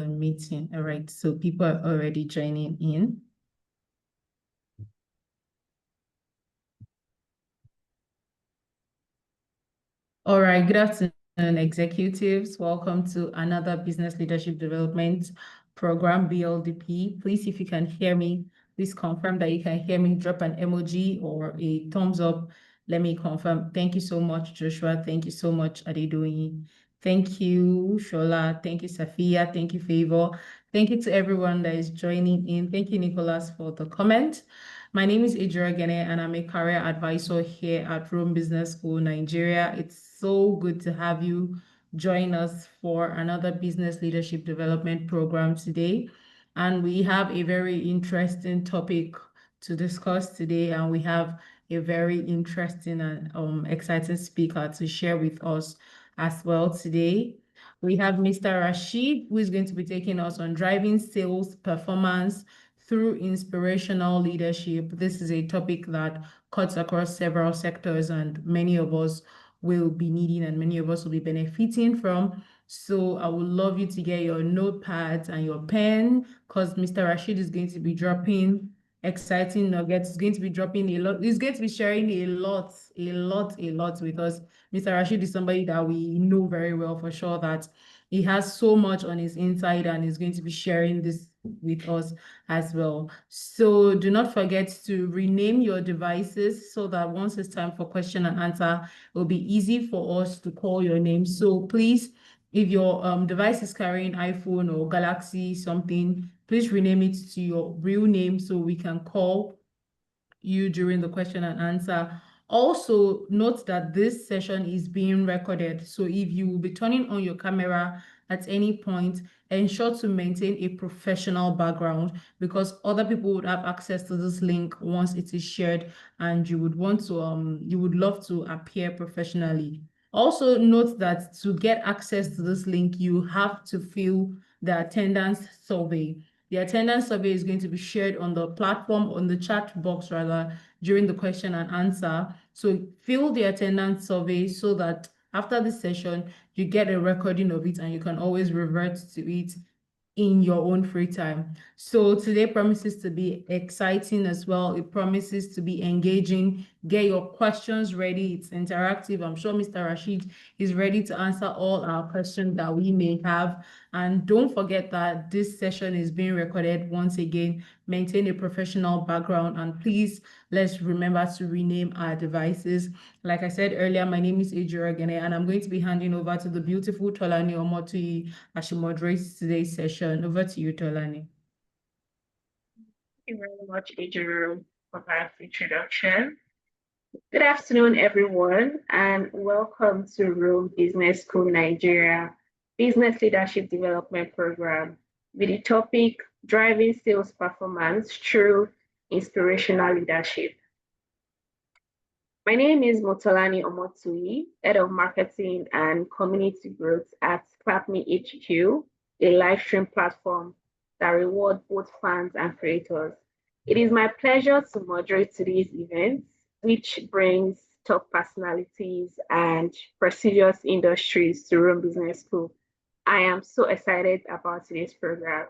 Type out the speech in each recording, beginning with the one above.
meeting. All right, so people are already joining in. All right, good afternoon, executives. Welcome to another Business Leadership Development Program, BLDP. Please, if you can hear me, please confirm that you can hear me. Drop an emoji or a thumbs up. Let me confirm. Thank you so much, Joshua. Thank you so much, Adedoyin. Thank you, Shola. Thank you, Safia. Thank you, Favor. Thank you to everyone that is joining in. Thank you, Nicholas, for the comment. My name is Ejira Gene, and I'm a career advisor here at Rome Business School, Nigeria. It's so good to have you join us for another business leadership development program today. And we have a very interesting topic to discuss today, and we have a very interesting and exciting speaker to share with us as well today. We have Mr. Rasheed, who is going to be taking us on driving sales performance through inspirational leadership. This is a topic that cuts across several sectors, and many of us will be needing and many of us will be benefiting from. So I would love you to get your notepads and your pen, because Mr. Rasheed is going to be dropping exciting nuggets. He's going to be dropping a lot. He's going to be sharing a lot with us. Mr. Rasheed is somebody that we know very well for sure, that he has so much on his inside and is going to be sharing this with us as well. So do not forget to rename your devices so that once it's time for question and answer, it will be easy for us to call your name. So please, if your device is carrying iPhone or Galaxy something, please rename it to your real name so we can call you during the question and answer. Also, note that this session is being recorded. So if you will be turning on your camera at any point, ensure to maintain a professional background, because other people would have access to this link once it is shared, and you would want to you would love to appear professionally. Also note that to get access to this link, you have to fill the attendance survey. The attendance survey is going to be shared on the platform, on the chat box rather, during the question and answer. So fill the attendance survey so that after this session, you get a recording of it and you can always revert to it in your own free time. So today promises to be exciting as well. It promises to be engaging. Get your questions ready. It's interactive. I'm sure Mr. Rasheed is ready to answer all our questions that we may have. And don't forget that this session is being recorded. Once again, maintain a professional background, and please, let's remember to rename our devices. Like I said earlier, my name is Ejira Gene, and I'm going to be handing over to the beautiful Tolani Omotuyi as she moderates today's session. Over to you, Tolani. Thank you very much, Ejira, for that introduction. Good afternoon, everyone, and welcome to Rome Business School Nigeria Business Leadership Development Program with the topic Driving Sales Performance Through Inspirational Leadership. My name is Motolani Omotuyi, Head of Marketing and Community Growth at ClapMe HQ, a live stream platform that rewards both fans and creators. It is my pleasure to moderate today's event, which brings top personalities and prestigious industries to Rome Business School. I am so excited about today's program.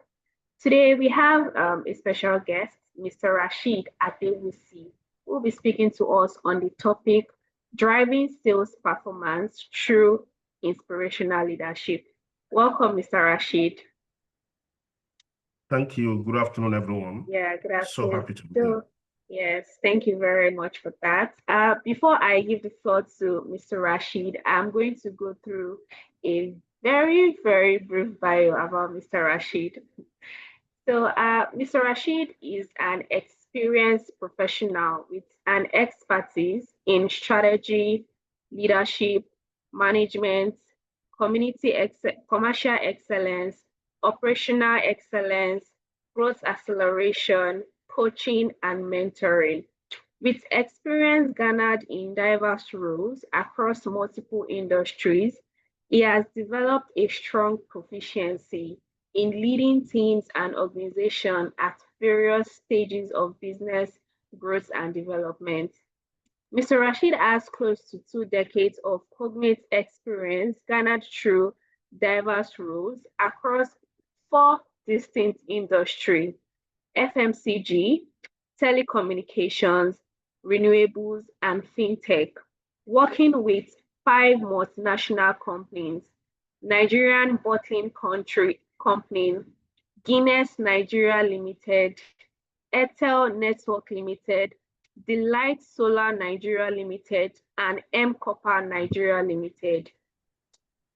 Today we have a special guest, Mr. Rasheed Adewusi, who will be speaking to us on the topic, Driving Sales Performance Through Inspirational Leadership. Welcome, Mr. Rasheed. Thank you. Good afternoon, everyone. Yeah, good afternoon. So happy to be here. Yes, thank you very much for that. Before I give the floor to Mr. Rasheed, I'm going to go through a very, very brief bio about Mr. Rasheed. So Mr. Rasheed is an experienced professional with an expertise in strategy, leadership, management, commercial excellence, operational excellence, growth acceleration, coaching, and mentoring. With experience garnered in diverse roles across multiple industries, he has developed a strong proficiency in leading teams and organizations at various stages of business growth and development. Mr. Rasheed has close to 2 decades of cognate experience garnered through diverse roles across 4 distinct industries: FMCG, telecommunications, renewables, and fintech, working with 5 multinational companies: Nigerian Bottling Company, Guinness Nigeria Limited, Airtel Network Limited, Delight Solar Nigeria Limited, and M-KOPA Nigeria Limited.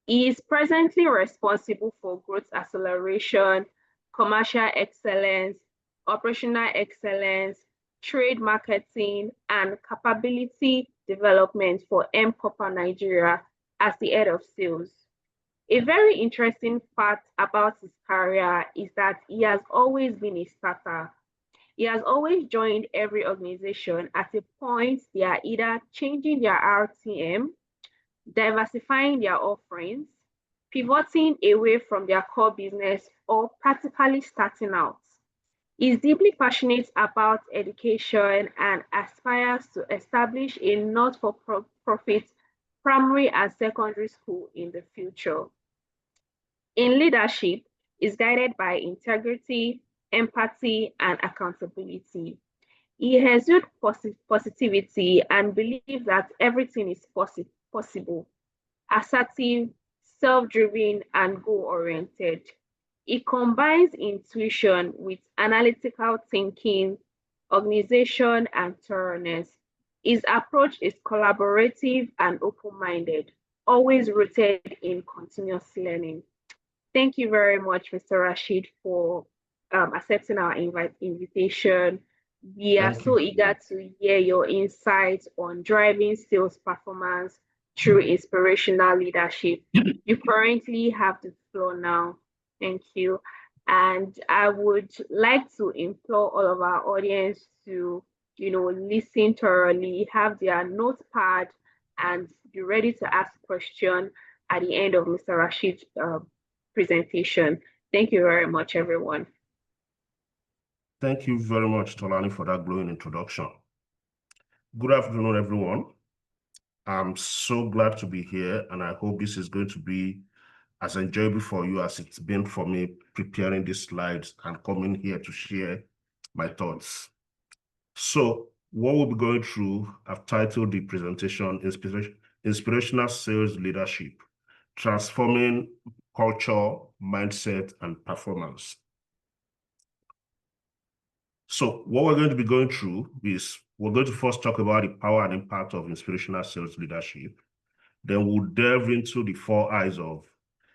He is presently responsible for growth acceleration, commercial excellence, operational excellence, trade marketing, and capability development for M-KOPA Nigeria as the head of sales. A very interesting fact about his career is that he has always been a starter. He has always joined every organization at a point they are either changing their RTM, diversifying their offerings, pivoting away from their core business, or practically starting out. He's deeply passionate about education and aspires to establish a not-for-profit primary and secondary school in the future. In leadership, is guided by integrity, empathy, and accountability. He exudes positivity and believes that everything is possible, assertive, self-driven, and goal-oriented. He combines intuition with analytical thinking, organization, and thoroughness. His approach is collaborative and open-minded, always rooted in continuous learning. Thank you very much, Mr. Rasheed, for accepting our invitation. We are so eager to hear your insights on driving sales performance through inspirational leadership. You currently have the floor now. Thank you. And I would like to implore all of our audience to, listen thoroughly, have their notepad, and be ready to ask questions at the end of Mr. Rasheed's presentation. Thank you very much, everyone. Thank you very much, Tolani, for that glowing introduction. Good afternoon, everyone. I'm so glad to be here, and I hope this is going to be as enjoyable for you as it's been for me preparing these slides and coming here to share my thoughts. So what we'll be going through, I've titled the presentation Inspirational Sales Leadership, Transforming Culture, Mindset, and Performance. So what we're going to be going through is we're going to first talk about the power and impact of inspirational sales leadership. Then we'll delve into the 4 I's of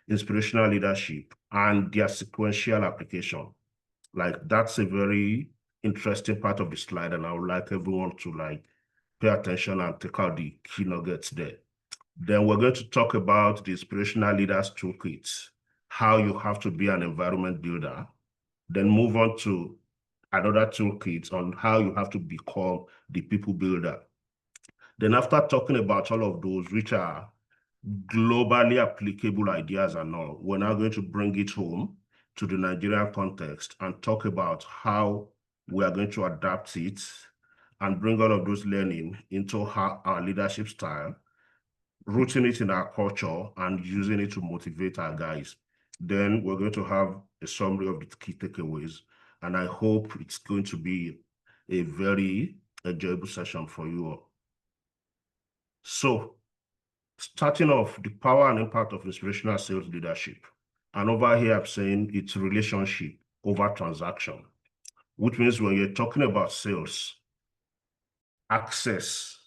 inspirational leadership and their sequential application. That's a very interesting part of the slide, and I would like everyone to pay attention and take out the key nuggets there. Then we're going to talk about the inspirational leaders toolkit, how you have to be an environment builder. Then move on to another toolkit on how you have to become the people builder. Then after talking about all of those, which are globally applicable ideas and all, we're now going to bring it home to the Nigerian context and talk about how we are going to adapt it and bring all of those learning into our leadership style, rooting it in our culture and using it to motivate our guys. Then we're going to have a summary of the key takeaways, and I hope it's going to be a very enjoyable session for you all. So, starting off, the power and impact of inspirational sales leadership. And over here, I'm saying it's relationship over transaction, which means when you're talking about sales, access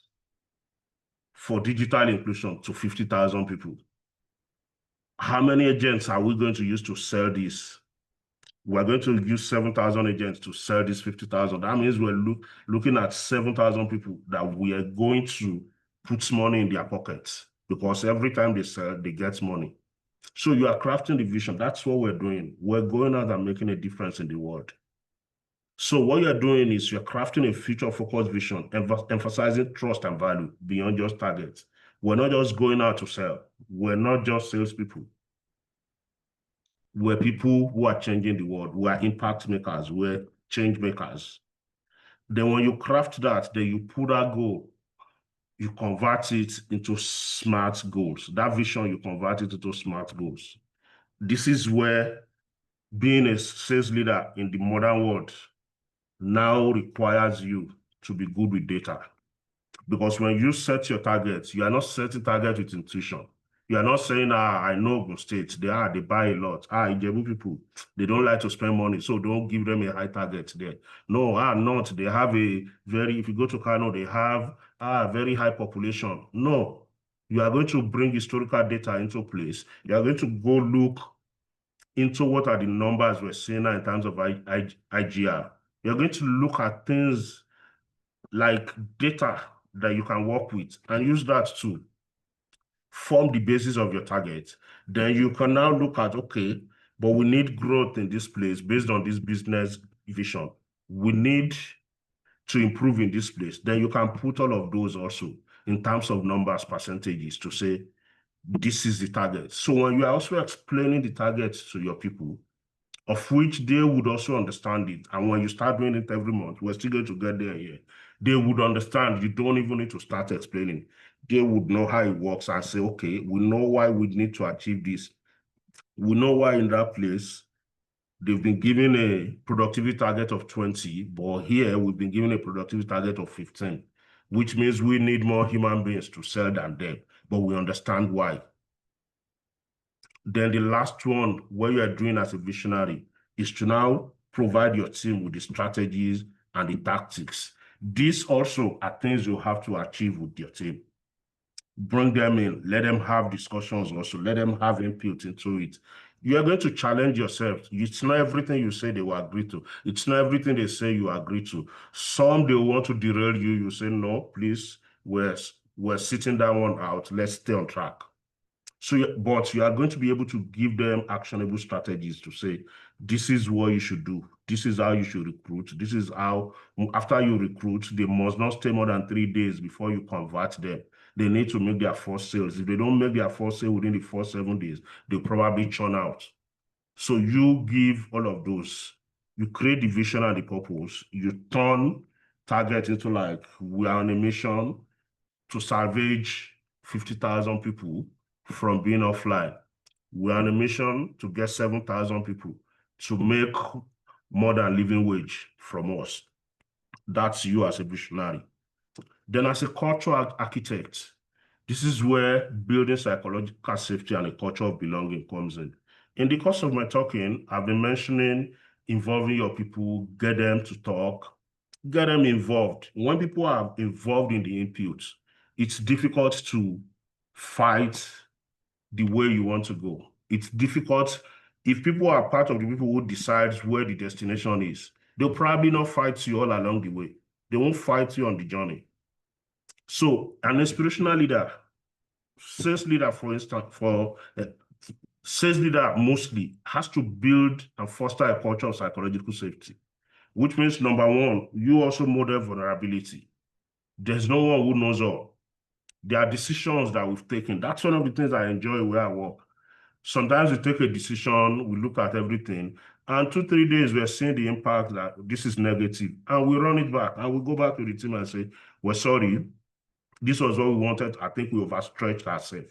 for digital inclusion to 50,000 people. How many agents are we going to use to sell this? We're going to use 7,000 agents to sell this 50,000. That means we're looking at 7,000 people that we are going to put money in their pockets, because every time they sell, they get money. So you are crafting the vision. That's what we're doing. We're going out and making a difference in the world. So what you're doing is you're crafting a future-focused vision, emphasizing trust and value beyond just targets. We're not just going out to sell. We're not just salespeople. We're people who are changing the world. We are impact makers. We're change makers. Then when you craft that, then you put that goal, you convert it into smart goals. That vision, you convert it into smart goals. This is where being a sales leader in the modern world now requires you to be good with data. Because when you set your targets, you are not setting targets with intuition. You are not saying, I know Ogun State, they buy a lot. Ijebu people, they don't like to spend money, so don't give them a high target there. No, not. They have if you go to Kano, they have a very high population. No, you are going to bring historical data into place. You are going to go look into what are the numbers we're seeing now in terms of IGR. You're going to look at things like data that you can work with and use that to form the basis of your target. Then you can now look at, okay, but we need growth in this place based on this business vision. We need to improve in this place. Then you can put all of those also in terms of numbers, percentages to say, this is the target. So when you are also explaining the target to your people, of which they would also understand it. And when you start doing it every month, we're still going to get there here. They would understand. You don't even need to start explaining. They would know how it works and say, okay, we know why we need to achieve this. We know why in that place they've been given a productivity target of 20, but here we've been given a productivity target of 15, which means we need more human beings to sell than them, but we understand why. Then the last one, where you are doing as a visionary, is to now provide your team with the strategies and the tactics. These also are things you have to achieve with your team. Bring them in, let them have discussions also, let them have input into it. You are going to challenge yourself. It's not everything you say they will agree to. It's not everything they say you agree to. Some they want to derail you. You say, no, please, we're sitting that one out. Let's stay on track. So, but you are going to be able to give them actionable strategies to say, this is what you should do. This is how you should recruit. This is how, after you recruit, they must not stay more than 3 days before you convert them. They need to make their first sales. If they don't make their first sale within the first 7 days, they'll probably churn out. So you give all of those. You create the vision and the purpose. You turn target into like, we are on a mission to salvage 50,000 people from being offline. We're on a mission to get 7,000 people to make more than living wage from us. That's you as a visionary. Then as a cultural architect, this is where building psychological safety and a culture of belonging comes in. In the course of my talking, I've been mentioning involving your people, get them to talk, get them involved. When people are involved in the input, it's difficult to fight the way you want to go. It's difficult if people are part of the people who decides where the destination is. They'll probably not fight you all along the way. They won't fight you on the journey. So an inspirational leader, sales leader, for instance, sales leader mostly has to build and foster a culture of psychological safety, which means number one, you also model vulnerability. There's no one who knows all. There are decisions that we've taken. That's one of the things I enjoy where I work. Sometimes we take a decision, we look at everything, and 2-3 days we're seeing the impact that this is negative, and we run it back, and we go back to the team and say, we're sorry, this was what we wanted. I think we overstretched ourselves.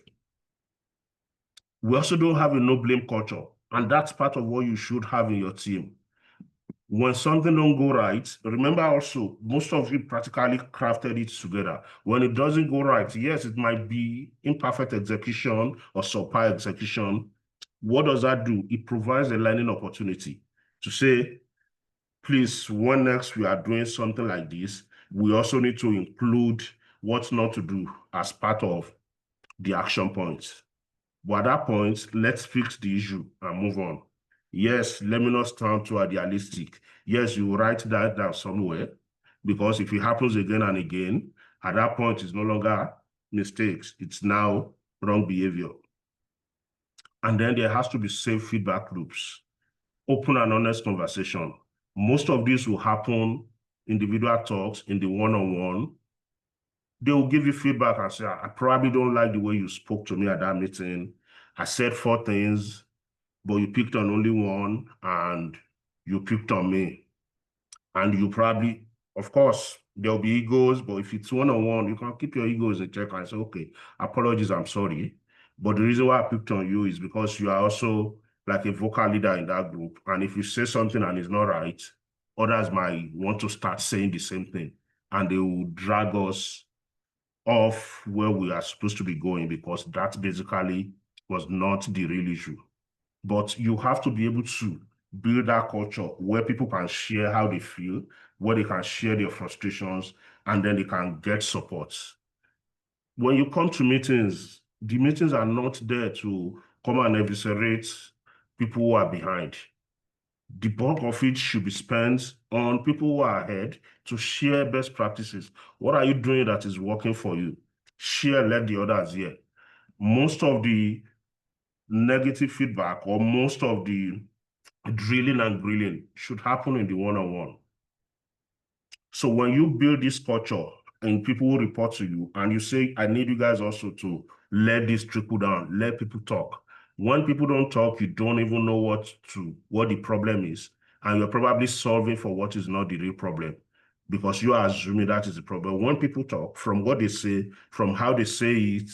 We also don't have a no-blame culture, and that's part of what you should have in your team. When something don't go right, remember also, most of you practically crafted it together. When it doesn't go right, yes, it might be imperfect execution or subpar execution. What does that do? It provides a learning opportunity to say, please, when next we are doing something like this, we also need to include what not to do as part of the action points. But at that point, let's fix the issue and move on. Yes, let me not stand too idealistic. Yes, you write that down somewhere, because if it happens again and again, at that point, it's no longer mistakes. It's now wrong behavior. And then there has to be safe feedback loops, open and honest conversation. Most of this will happen individual talks in the one-on-one. They will give you feedback and say, I probably don't like the way you spoke to me at that meeting. I said 4 things, but you picked on only one, and you picked on me. And you probably, of course, there'll be egos, but if it's one-on-one, you can keep your egos in check and say, okay, apologies, I'm sorry. But the reason why I picked on you is because you are also like a vocal leader in that group. And if you say something and it's not right, others might want to start saying the same thing, and they will drag us off where we are supposed to be going, because that basically was not the real issue. But you have to be able to build that culture where people can share how they feel, where they can share their frustrations, and then they can get support. When you come to meetings, the meetings are not there to come and eviscerate people who are behind. The bulk of it should be spent on people who are ahead to share best practices. What are you doing that is working for you? Share, let the others hear. Most of the negative feedback or most of the drilling and grilling should happen in the one-on-one. So when you build this culture and people will report to you and you say, I need you guys also to let this trickle down, let people talk. When people don't talk, you don't even know what the problem is. And you're probably solving for what is not the real problem, because you are assuming that is the problem. When people talk, from what they say, from how they say it,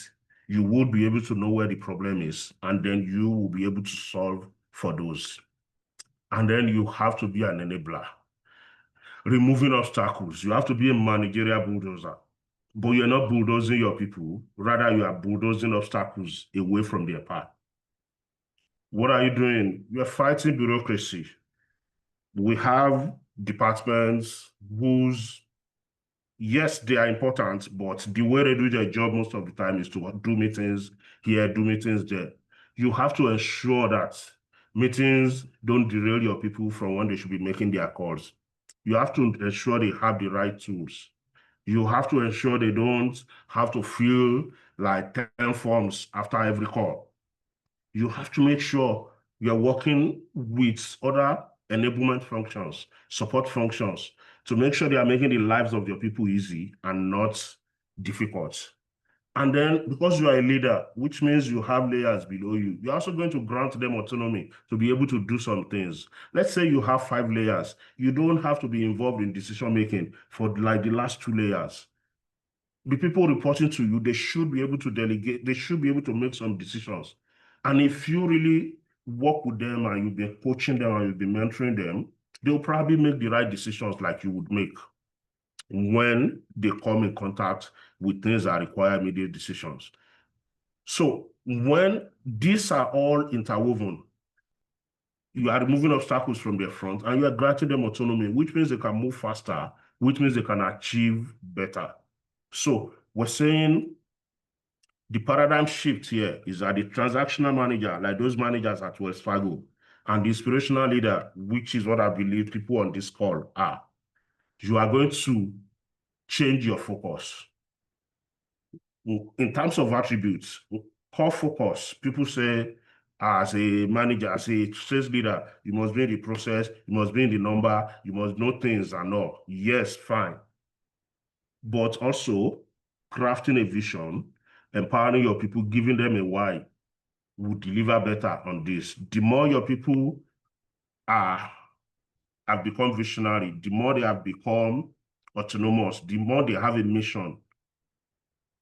you would be able to know where the problem is, and then you will be able to solve for those. And then you have to be an enabler. Removing obstacles. You have to be a managerial bulldozer, but you're not bulldozing your people. Rather, you are bulldozing obstacles away from their path. What are you doing? You're fighting bureaucracy. We have departments whose, yes, they are important, but the way they do their job most of the time is to do meetings here, do meetings there. You have to ensure that meetings don't derail your people from when they should be making their calls. You have to ensure they have the right tools. You have to ensure they don't have to fill like 10 forms after every call. You have to make sure you're working with other enablement functions, support functions, to make sure they are making the lives of your people easy and not difficult. And then, because you are a leader, which means you have layers below you, you're also going to grant them autonomy to be able to do some things. Let's say you have 5 layers. You don't have to be involved in decision-making for like the last 2 layers. The people reporting to you, they should be able to delegate, they should be able to make some decisions. And if you really work with them and you've been coaching them and you've been mentoring them, they'll probably make the right decisions like you would make when they come in contact with things that require immediate decisions. So when these are all interwoven, you are removing obstacles from their front and you are granting them autonomy, which means they can move faster, which means they can achieve better. So we're saying the paradigm shift here is that the transactional manager, like those managers at Wells Fargo, and the inspirational leader, which is what I believe people on this call are, you are going to change your focus. In terms of attributes, core focus, people say, as a manager, as a sales leader, you must be in the process, you must be in the number, you must know things and all. Yes, fine. But also crafting a vision, empowering your people, giving them a why will deliver better on this. The more your people have become visionary, the more they have become autonomous, the more they have a mission,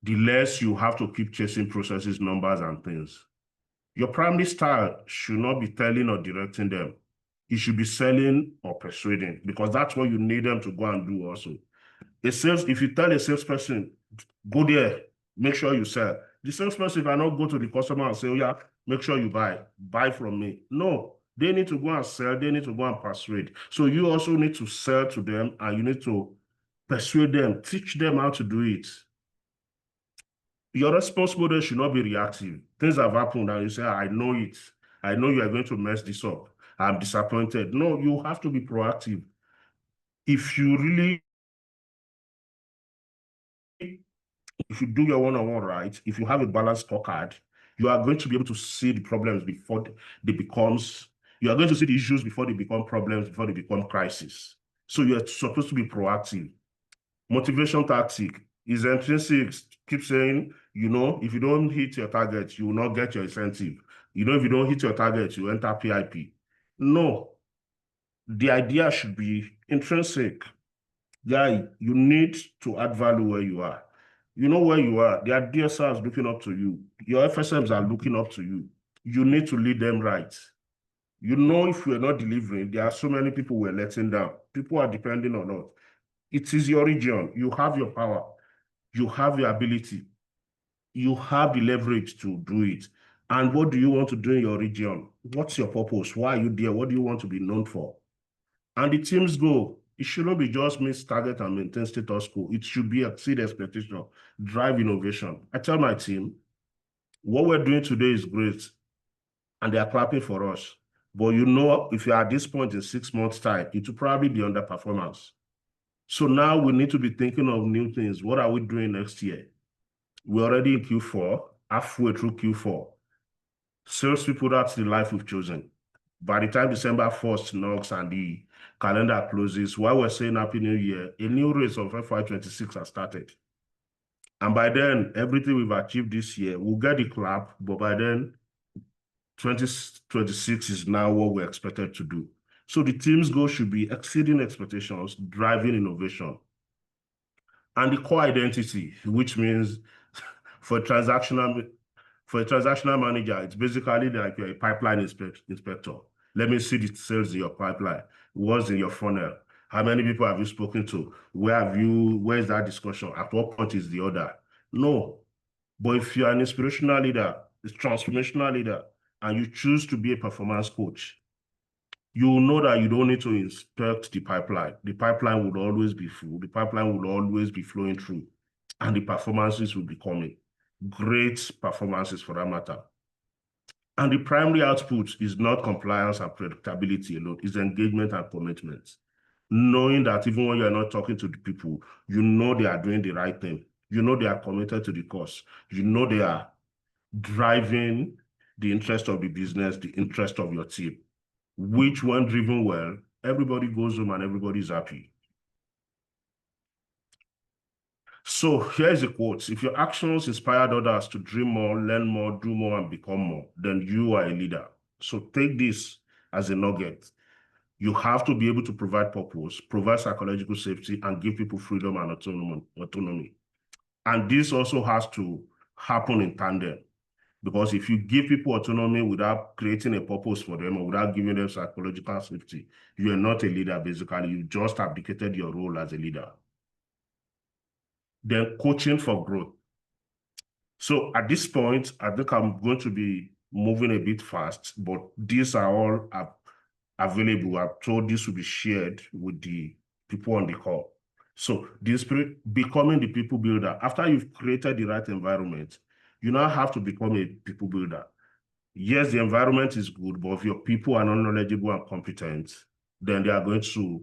the less you have to keep chasing processes, numbers, and things. Your primary style should not be telling or directing them. It should be selling or persuading, because that's what you need them to go and do also. If you tell a salesperson, go there, make sure you sell. The salesperson cannot go to the customer and say, oh yeah, make sure you buy from me. No, they need to go and sell, they need to go and persuade. So you also need to sell to them and you need to persuade them, teach them how to do it. Your response model should not be reactive. Things have happened and you say, I know it. I know you are going to mess this up. I'm disappointed. No, you have to be proactive. If you do your one-on-one right, if you have a balanced scorecard, you are going to be able to see the problems before you are going to see the issues before they become problems, before they become crises. So you're supposed to be proactive. Motivation tactic is intrinsic. Keep saying, if you don't hit your target, you will not get your incentive. If you don't hit your target, you enter PIP. No, the idea should be intrinsic. Guy, you need to add value where you are. You know where you are. Their DSRs looking up to you. Your FSMs are looking up to you. You need to lead them right. You know, if we're not delivering, there are so many people we're letting down. People are depending on us. It is your region. You have your power. You have the ability. You have the leverage to do it. And what do you want to do in your region? What's your purpose? Why are you there? What do you want to be known for? And the team's goal, it shouldn't be just meet target and maintain status quo. It should be exceed expectation, drive innovation. I tell my team, what we're doing today is great, and they are clapping for us. But you know, if you're at this point in 6 months' time, it will probably be underperformance. So now we need to be thinking of new things. What are we doing next year? We're already in Q4, halfway through Q4. Salespeople, that's the life we've chosen. By the time December 1st knocks and the calendar closes, while we're saying Happy New Year, a new race of FY26 has started. And by then, everything we've achieved this year, we'll get the clap, but by then, 2026 is now what we're expected to do. So the team's goal should be exceeding expectations, driving innovation. And the core identity, which means for a transactional manager, it's basically like you're a pipeline inspector. Let me see the sales in your pipeline. What's in your funnel? How many people have you spoken to? Where is that discussion? At what point is the order? No. But if you're an inspirational leader, a transformational leader, and you choose to be a performance coach, you will know that you don't need to inspect the pipeline. The pipeline will always be full. The pipeline will always be flowing through, and the performances will be coming. Great performances for that matter. And the primary output is not compliance and predictability alone, it's engagement and commitment. Knowing that even when you're not talking to the people, you know they are doing the right thing. You know they are committed to the cause. You know they are driving the interest of the business, the interest of your team, which when driven well, everybody goes home and everybody's happy. So here's a quote. If your actions inspired others to dream more, learn more, do more, and become more, then you are a leader. So take this as a nugget. You have to be able to provide purpose, provide psychological safety, and give people freedom and autonomy. And this also has to happen in tandem. Because if you give people autonomy without creating a purpose for them or without giving them psychological safety, you are not a leader, basically. You just abdicated your role as a leader. Then coaching for growth. So at this point, I think I'm going to be moving a bit fast, but these are all available. I'm told this will be shared with the people on the call. So becoming the people builder. After you've created the right environment, you now have to become a people builder. Yes, the environment is good, but if your people are not knowledgeable and competent, then they are going to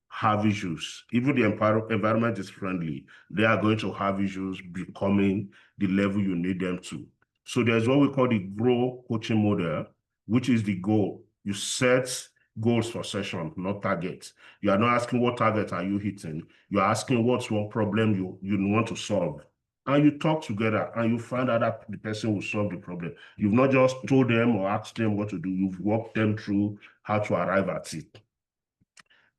have issues. Even the environment is friendly, they are going to have issues becoming the level you need them to. So there's what we call the grow coaching model, which is the goal. You set goals for session, not targets. You are not asking what target are you hitting. You're asking what's one problem you want to solve. And you talk together and you find out that the person will solve the problem. You've not just told them or asked them what to do. You've walked them through how to arrive at it.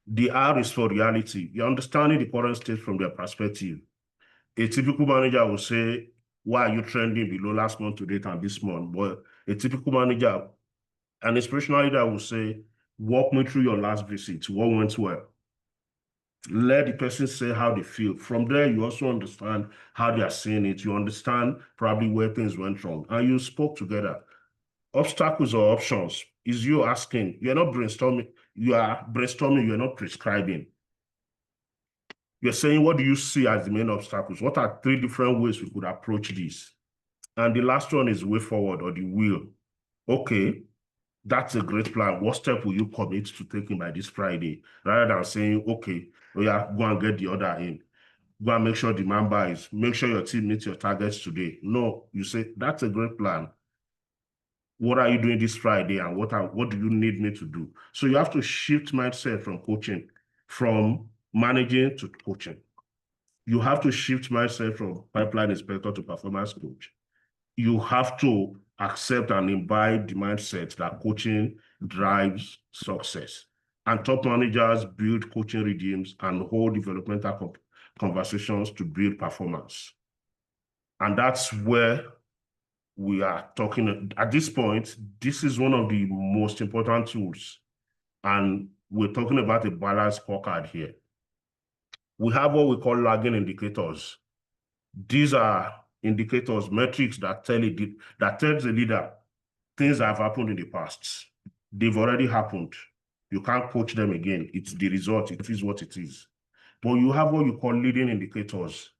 The R is for reality. You're understanding the current state from their perspective. A typical manager will say, why are you trending below last month to date and this month? But a typical manager, an inspirational leader will say, walk me through your last visit. What went well? Let the person say how they feel. From there, you also understand how they are seeing it. You understand probably where things went wrong. And you spoke together. Obstacles or options is you asking. You're not brainstorming. You are brainstorming. You're not prescribing. You're saying, what do you see as the main obstacles? What are 3 different ways we could approach this? And the last one is way forward or the will. Okay, that's a great plan. What step will you commit to taking by this Friday? Rather than saying, okay, oh yeah, go and get the order in. Go and make sure the man buys. Make sure your team meets your targets today. No, you say, that's a great plan. What are you doing this Friday and what do you need me to do? So you have to shift mindset from coaching, from managing to coaching. You have to shift mindset from pipeline inspector to performance coach. You have to accept and imbibe the mindset that coaching drives success. And top managers build coaching regimes and hold developmental conversations to build performance. And that's where we are talking at this point, this is one of the most important tools. And we're talking about a balanced scorecard here. We have what we call lagging indicators. These are indicators, metrics that tells the leader things that have happened in the past. They've already happened. You can't coach them again. It's the result. It is what it is. But you have what you call leading indicators.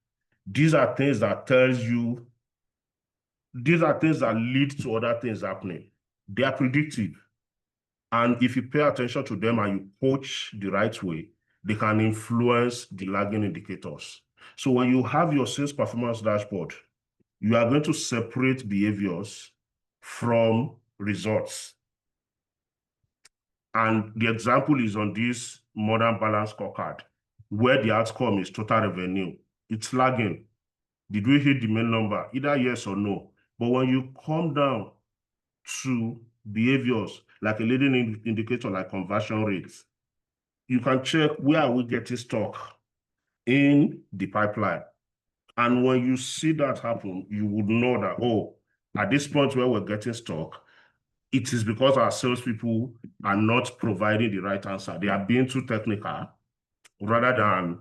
These are things that tells you, these are things that lead to other things happening. They are predictive. And if you pay attention to them and you coach the right way, they can influence the lagging indicators. So when you have your sales performance dashboard, you are going to separate behaviors from results. And the example is on this modern balance scorecard, where the outcome is total revenue. It's lagging. Did we hit the main number? Either yes or no. But when you come down to behaviors, like a leading indicator like conversion rates, you can check where are we getting stuck in the pipeline. And when you see that happen, you would know that, oh, at this point where we're getting stuck, it is because our salespeople are not providing the right answer. They are being too technical rather than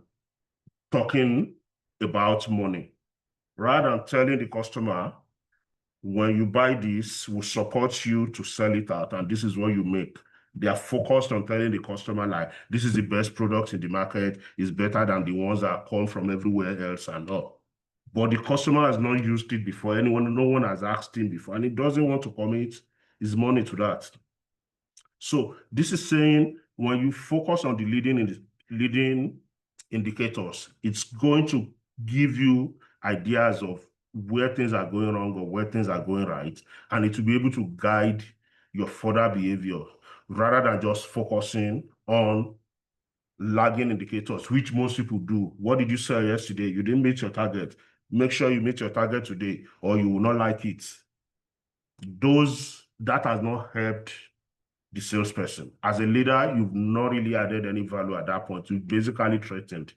talking about money. Rather than telling the customer, when you buy this, we'll support you to sell it out, and this is what you make. They are focused on telling the customer, like, this is the best product in the market, it's better than the ones that come from everywhere else and all. But the customer has not used it before. No one has asked him before, and he doesn't want to commit his money to that. So this is saying when you focus on the leading indicators, it's going to give you ideas of where things are going wrong or where things are going right, and it will be able to guide your further behavior rather than just focusing on lagging indicators, which most people do. What did you sell yesterday? You didn't meet your target. Make sure you meet your target today, or you will not like it. That has not helped the salesperson. As a leader, you've not really added any value at that point. You've basically threatened.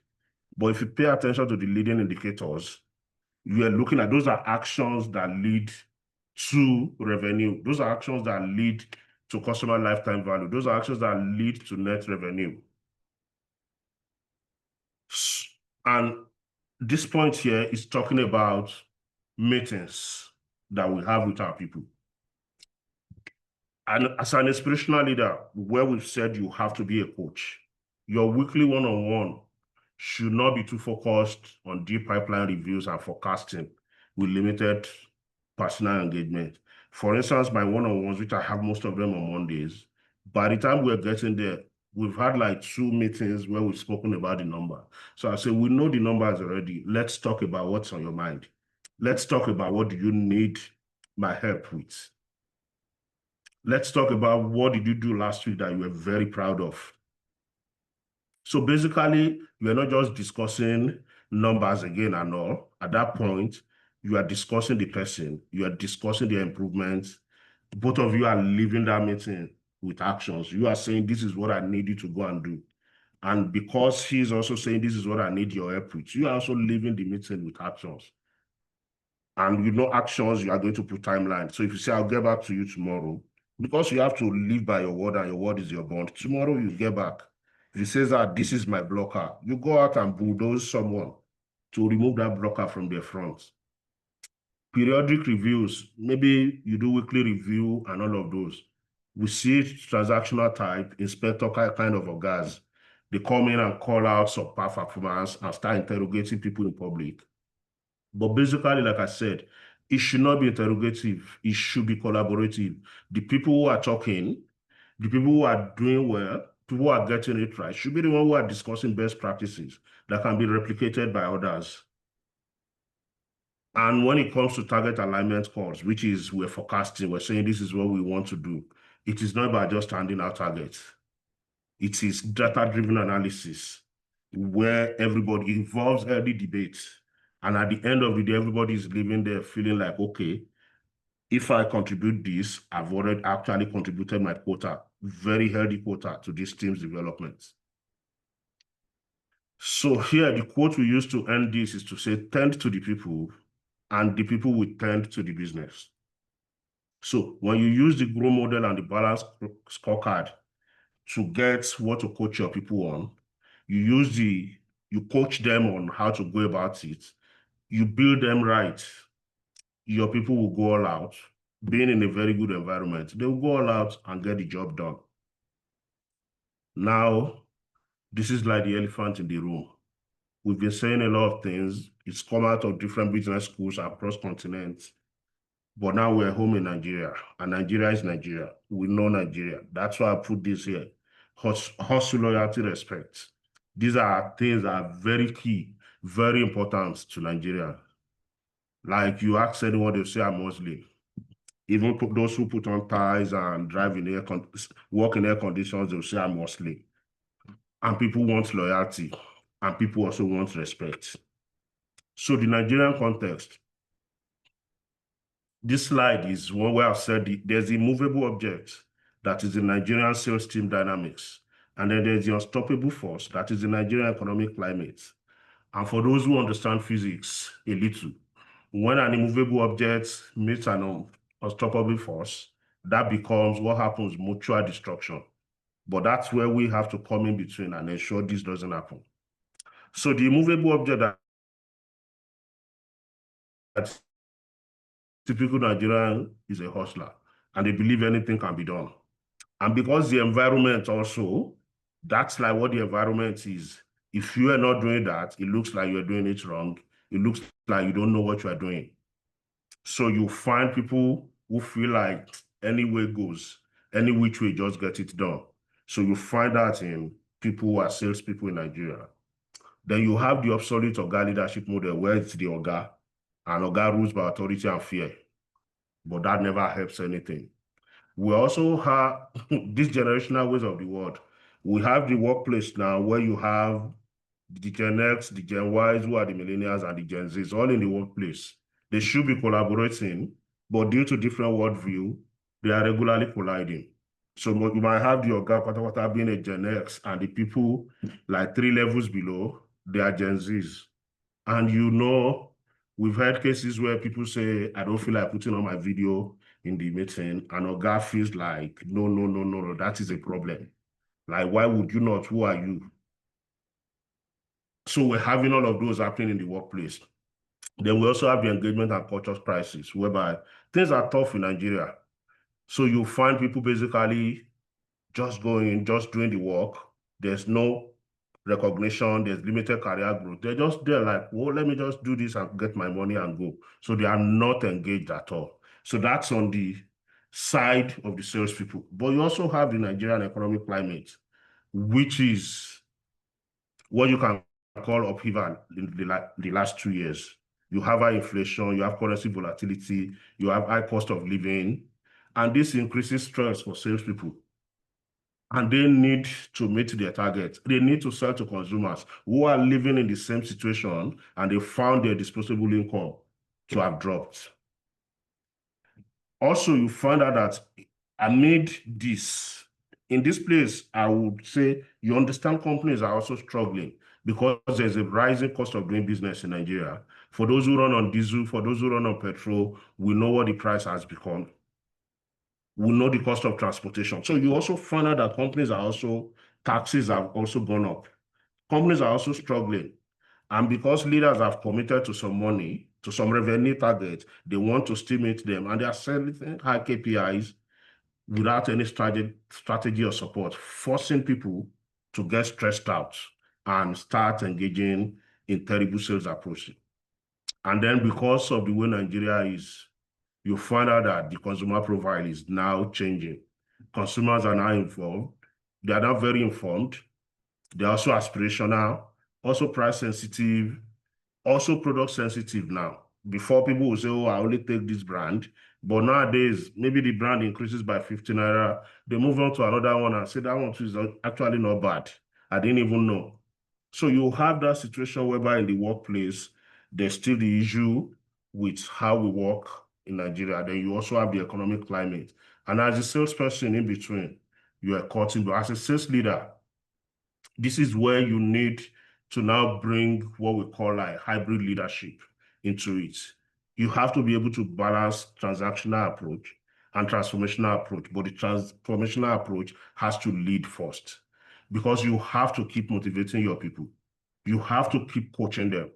But if you pay attention to the leading indicators, you are looking at those are actions that lead to revenue. Those are actions that lead to customer lifetime value. Those are actions that lead to net revenue. And this point here is talking about meetings that we have with our people. And as an inspirational leader, where we've said you have to be a coach, your weekly one-on-one should not be too focused on deep pipeline reviews and forecasting with limited personal engagement. For instance, my one-on-ones, which I have most of them on Mondays, by the time we're getting there, we've had like 2 meetings where we've spoken about the number. So I say, we know the numbers already. Let's talk about what's on your mind. Let's talk about what do you need my help with. Let's talk about what did you do last week that you were very proud of. So basically, you're not just discussing numbers again and all. At that point, you are discussing the person, you are discussing the improvements. Both of you are leaving that meeting with actions. You are saying, this is what I need you to go and do. And because he's also saying, this is what I need your help with, you are also leaving the meeting with actions. And you know actions, you are going to put timeline. So if you say, I'll get back to you tomorrow, because you have to live by your word and your word is your bond, tomorrow you get back. If he says that this is my blocker, you go out and bulldoze someone to remove that blocker from their front. Periodic reviews, maybe you do weekly review and all of those. We see transactional type, inspector kind of guys. They come in and call out subpar performance and start interrogating people in public. But basically, like I said, it should not be interrogative. It should be collaborative. The people who are talking, the people who are doing well, people who are getting it right, should be the one who are discussing best practices that can be replicated by others. And when it comes to target alignment calls, which is we're forecasting, we're saying this is what we want to do. It is not about just handing out targets. It is data-driven analysis where everybody involves early debates. And at the end of the day, everybody is living there feeling like, okay, if I contribute this, I've already actually contributed my quota, very healthy quota to this team's development. So here, the quote we use to end this is to say, tend to the people, and the people will tend to the business. So when you use the growth model and the balance scorecard to get what to coach your people on, you coach them on how to go about it, you build them right, your people will go all out. Being in a very good environment, they will go all out and get the job done. Now, this is like the elephant in the room. We've been saying a lot of things. It's come out of different business schools across continents. But now we're home in Nigeria, and Nigeria is Nigeria. We know Nigeria. That's why I put this here. Hustle, loyalty, respect. These are things that are very key, very important to Nigeria. Like you ask anyone, they'll say I'm Muslim. Even those who put on ties and work in air conditions, they'll say I'm Muslim. And people want loyalty, and people also want respect. So the Nigerian context, this slide is one where I've said there's the movable object that is the Nigerian sales team dynamics. And then there's the unstoppable force that is the Nigerian economic climate. And for those who understand physics a little, when an immovable object meets an unstoppable force, that becomes what happens, mutual destruction. But that's where we have to come in between and ensure this doesn't happen. So the immovable object that typical Nigerian is a hustler, and they believe anything can be done. And because the environment also, that's like what the environment is. If you are not doing that, it looks like you're doing it wrong. It looks like you don't know what you are doing. So you find people who feel like any way goes, any which way, just get it done. So you find that in people who are salespeople in Nigeria. Then you have the obsolete Oga leadership model where it's the Oga, and Oga rules by authority and fear. But that never helps anything. We also have these generational ways of the world. We have the workplace now where you have the Gen X, the Gen Ys, who are the millennials, and the Gen Zs, all in the workplace. They should be collaborating, but due to different worldview, they are regularly colliding. So you might have the Oga Patawata being a Gen X, and the people like 3 levels below, they are Gen Zs. And we've had cases where people say, I don't feel like putting on my video in the meeting, and Oga feels like, no, that is a problem. Like, why would you not? Who are you? So we're having all of those happening in the workplace. Then we also have the engagement and culture crisis, whereby things are tough in Nigeria. So you find people basically just doing the work. There's no recognition, there's limited career growth. They're just there like, well, let me just do this and get my money and go. So they are not engaged at all. So that's on the side of the salespeople. But you also have the Nigerian economic climate, which is what you can call upheaval in the last 2 years. You have high inflation, you have currency volatility, you have high cost of living, and this increases stress for salespeople. And they need to meet their target. They need to sell to consumers who are living in the same situation, and they found their disposable income to have dropped. Also, you find out that amid this, in this place, I would say you understand companies are also struggling because there's a rising cost of doing business in Nigeria. For those who run on diesel, for those who run on petrol, we know what the price has become. We know the cost of transportation. So you also find out that taxes have also gone up. Companies are also struggling. And because leaders have committed to some money, to some revenue target, they want to still meet them. And they are setting high KPIs without any strategy or support, forcing people to get stressed out and start engaging in terrible sales approaches. And then because of the way Nigeria is, you find out that the consumer profile is now changing. Consumers are now involved. They are now very informed. They're also aspirational, also price sensitive, also product sensitive now. Before, people would say, oh, I only take this brand. But nowadays, maybe the brand increases by 50 naira. They move on to another one and say that one is actually not bad. I didn't even know. So you have that situation whereby in the workplace, there's still the issue with how we work in Nigeria. Then you also have the economic climate. And as a salesperson in between, you are caught in, but as a sales leader, this is where you need to now bring what we call like hybrid leadership into it. You have to be able to balance transactional approach and transformational approach, but the transformational approach has to lead first, because you have to keep motivating your people. You have to keep coaching them.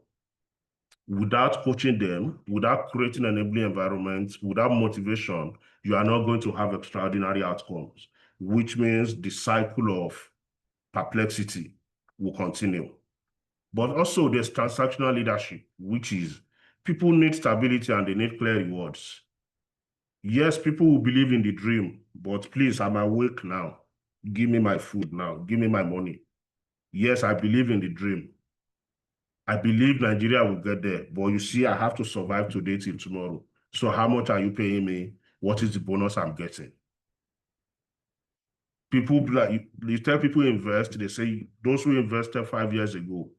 Without coaching them, without creating an enabling environment, without motivation, you are not going to have extraordinary outcomes, which means the cycle of perplexity will continue. But also there's transactional leadership, which is people need stability and they need clear rewards. Yes, people will believe in the dream, but please, I'm awake now. Give me my food now. Give me my money. Yes, I believe in the dream. I believe Nigeria will get there, but you see, I have to survive today till tomorrow. So how much are you paying me? What is the bonus I'm getting? People, like, you tell people invest, they say, those who invested 5 years ago,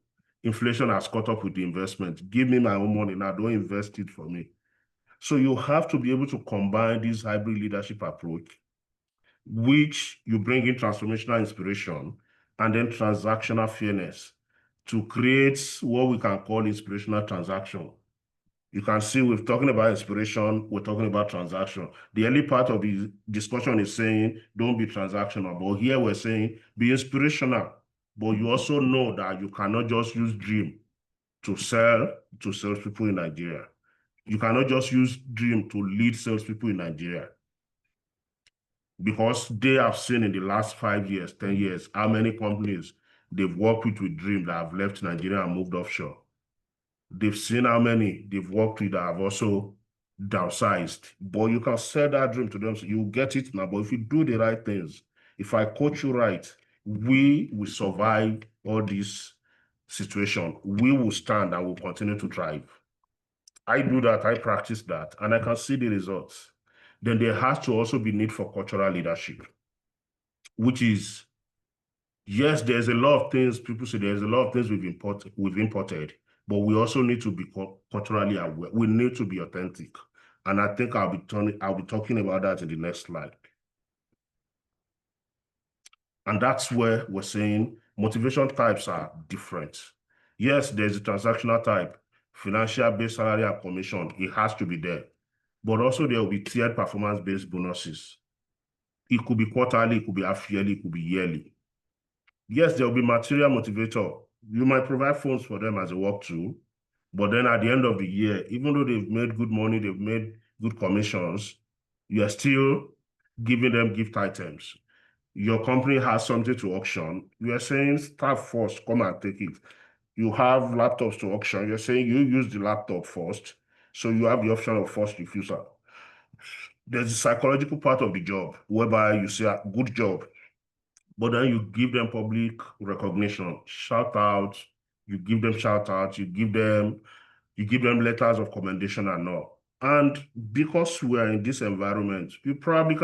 inflation has caught up with the investment. Give me my own money now, don't invest it for me. So you have to be able to combine this hybrid leadership approach, which you bring in transformational inspiration and then transactional fairness to create what we can call inspirational transaction. You can see we're talking about inspiration, we're talking about transaction. The early part of the discussion is saying, don't be transactional, but here we're saying, be inspirational. But you also know that you cannot just use dream to sell to salespeople in Nigeria. You cannot just use dream to lead salespeople in Nigeria, because they have seen in the last 5 years, 10 years, how many companies they've worked with dream that have left Nigeria and moved offshore. They've seen how many they've worked with that have also downsized. But you can sell that dream to them, so you get it now. But if you do the right things, if I coach you right, we will survive all this situation. We will stand and will continue to thrive. I do that, I practice that, and I can see the results. Then there has to also be need for cultural leadership, which is, yes, there's a lot of things, people say there's a lot of things we've imported, but we also need to be culturally aware. We need to be authentic. And I think I'll be talking about that in the next slide. And that's where we're saying motivation types are different. Yes, there's a transactional type, financial based salary and commission. It has to be there. But also there will be tiered performance-based bonuses. It could be quarterly, it could be half-yearly, it could be yearly. Yes, there will be material motivator. You might provide funds for them as a work tool, but then at the end of the year, even though they've made good money, they've made good commissions, you are still giving them gift items. Your company has something to auction. You are saying, staff first, come and take it. You have laptops to auction. You're saying you use the laptop first, so you have the option of first refusal. There's a psychological part of the job whereby you say, good job, but then you give them public recognition, shout out, you give them shout out, you give them letters of commendation and all. And because we are in this environment, you probably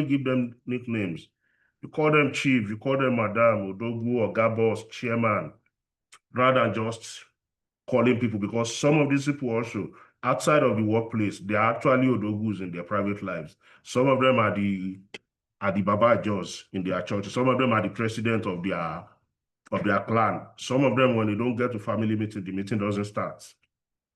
give them nicknames. You call them chief, you call them madam, odogu, or gabos, chairman, rather than just calling people, because some of these people also, outside of the workplace, they are actually odogus in their private lives. Some of them are the Baba Jos in their church. Some of them are the president of their clan. Some of them, when they don't get to family meeting, the meeting doesn't start.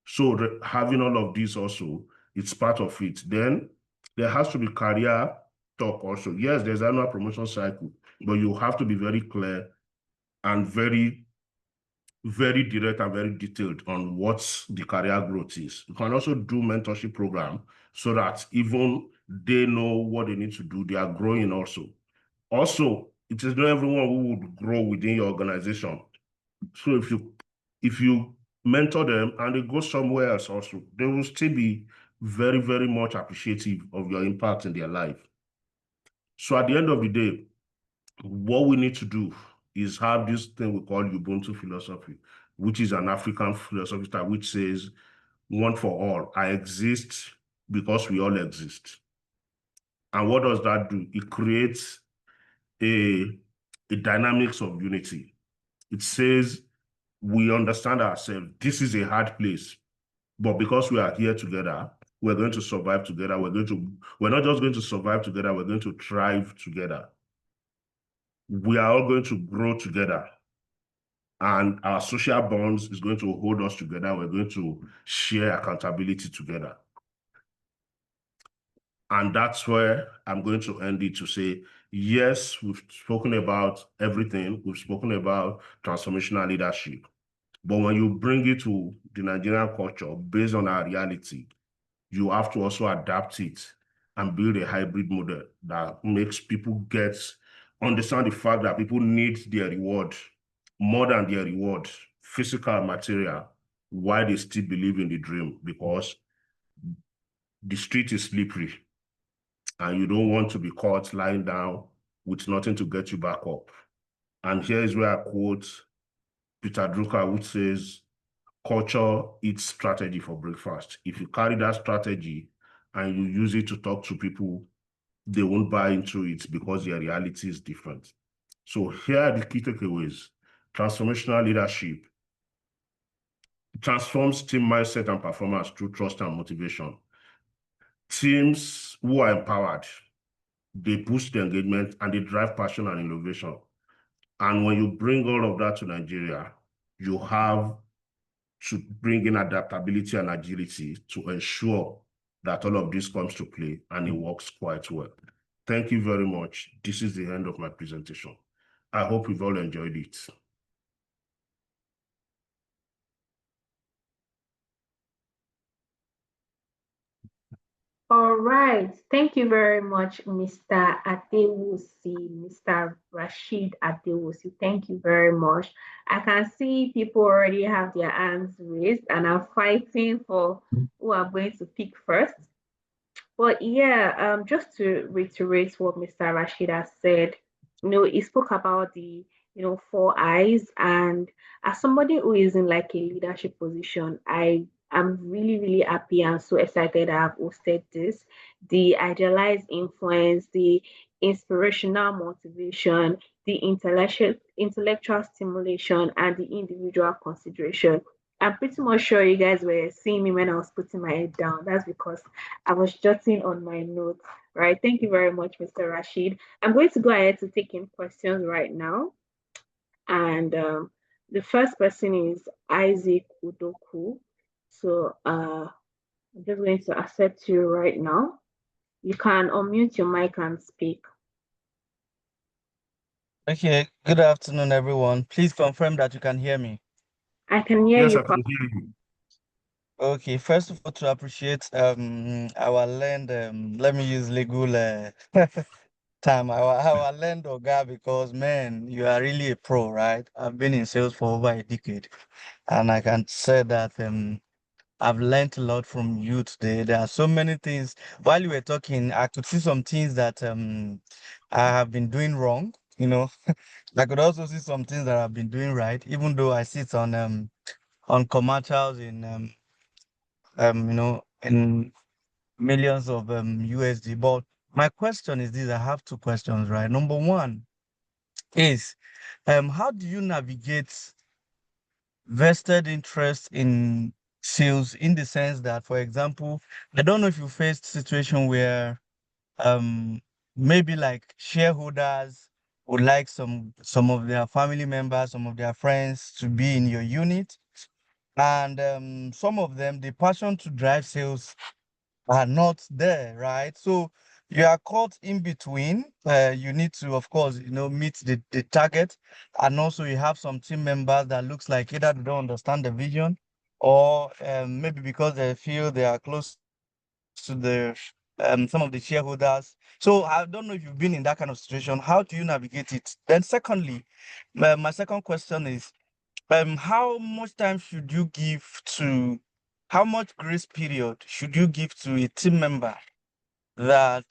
So having all of this also, it's part of it. Then there has to be career talk also. Yes, there's annual promotion cycle, but you have to be very clear and very, very direct and very detailed on what the career growth is. You can also do mentorship program so that even they know what they need to do. They are growing also. Also, it is not everyone who would grow within your organization. So if you mentor them and they go somewhere else also, they will still be very, very much appreciative of your impact in their life. So at the end of the day, what we need to do is have this thing we call Ubuntu philosophy, which is an African philosophy style, which says, one for all, I exist because we all exist. And what does that do? It creates a dynamics of unity. It says, we understand ourselves. This is a hard place, but because we are here together, we're going to survive together. We're not just going to survive together, we're going to thrive together. We are all going to grow together. And our social bonds is going to hold us together. We're going to share accountability together. And that's where I'm going to end it to say, yes, we've spoken about everything. We've spoken about transformational leadership. But when you bring it to the Nigerian culture based on our reality, you have to also adapt it and build a hybrid model that makes people understand the fact that people need their reward more than their reward, physical and material, while they still believe in the dream, because the street is slippery and you don't want to be caught lying down with nothing to get you back up. And here is where I quote Peter Drucker, which says, culture eats strategy for breakfast. If you carry that strategy and you use it to talk to people, they won't buy into it because their reality is different. So here are the key takeaways. Transformational leadership transforms team mindset and performance through trust and motivation. Teams who are empowered, they boost the engagement and they drive passion and innovation. And when you bring all of that to Nigeria, you have to bring in adaptability and agility to ensure that all of this comes to play and it works quite well. Thank you very much. This is the end of my presentation. I hope you've all enjoyed it. All right. Thank you very much, Mr. Adewusi, Mr. Rasheed Adewusi. Thank you very much. I can see people already have their hands raised and are fighting for who are going to pick first. But yeah, just to reiterate what Mr. Rashid has said, he spoke about the, 4 eyes. And as somebody who is in like a leadership position, I am really, really happy and so excited I have hosted this. The idealized influence, the inspirational motivation, the intellectual stimulation, and the individual consideration. I'm pretty much sure you guys were seeing me when I was putting my head down. That's because I was jotting on my notes, right? Thank you very much, Mr. Rashid. I'm going to go ahead to take in questions right now. And the first person is Isaac Udoku. So I'm just going to accept you right now. You can unmute your mic and speak. Okay, good afternoon, everyone. Please confirm that you can hear me. I can hear Yes, you. I can hear you. Okay, first of all, to appreciate our land, let me use legal time, our land Oga, because man, you are really a pro, right? I've been in sales for over a decade, and I can say that I've learned a lot from you today. There are so many things. While you were talking, I could see some things that I have been doing wrong, you know. I could also see some things that I've been doing right, even though I sit on commercials in in millions of USD. But my question is this: I have two questions, right? Number one is how do you navigate vested interest in sales, in the sense that, for example, I don't know if you faced situation where um maybe like shareholders would like some of their family members, some of their friends to be in your unit, and some of them, the passion to drive sales are not there, right? So you are caught in between. You need to, of course, meet the target, and also you have some team members that looks like either they don't understand the vision, or maybe because they feel they are close to the some of the shareholders. So I don't know if you've been in that kind of situation. How do you navigate it? Then secondly, my second question is how much time should you give to, how much grace period should you give to a team member that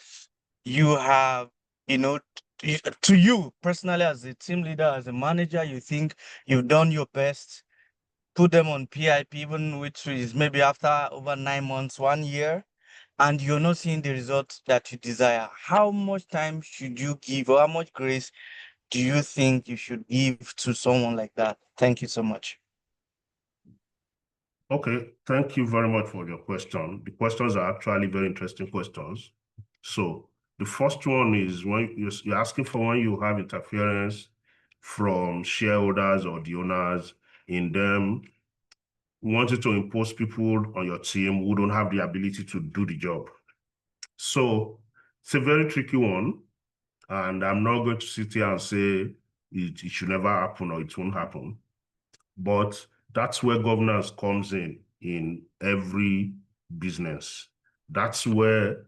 you have, to you personally as a team leader, as a manager, you think you've done your best, put them on PIP, even which is maybe after over 9 months, 1 year, and you're not seeing the results that you desire. How much time should you give, or how much grace do you think you should give to someone like that? Thank you so much. Okay, thank you very much for your question. The questions are actually very interesting questions. So the first one is when you're asking for when you have interference from shareholders or the owners in them wanting to impose people on your team who don't have the ability to do the job. So it's a very tricky one. And I'm not going to sit here and say it should never happen or it won't happen. But that's where governance comes in every business. That's where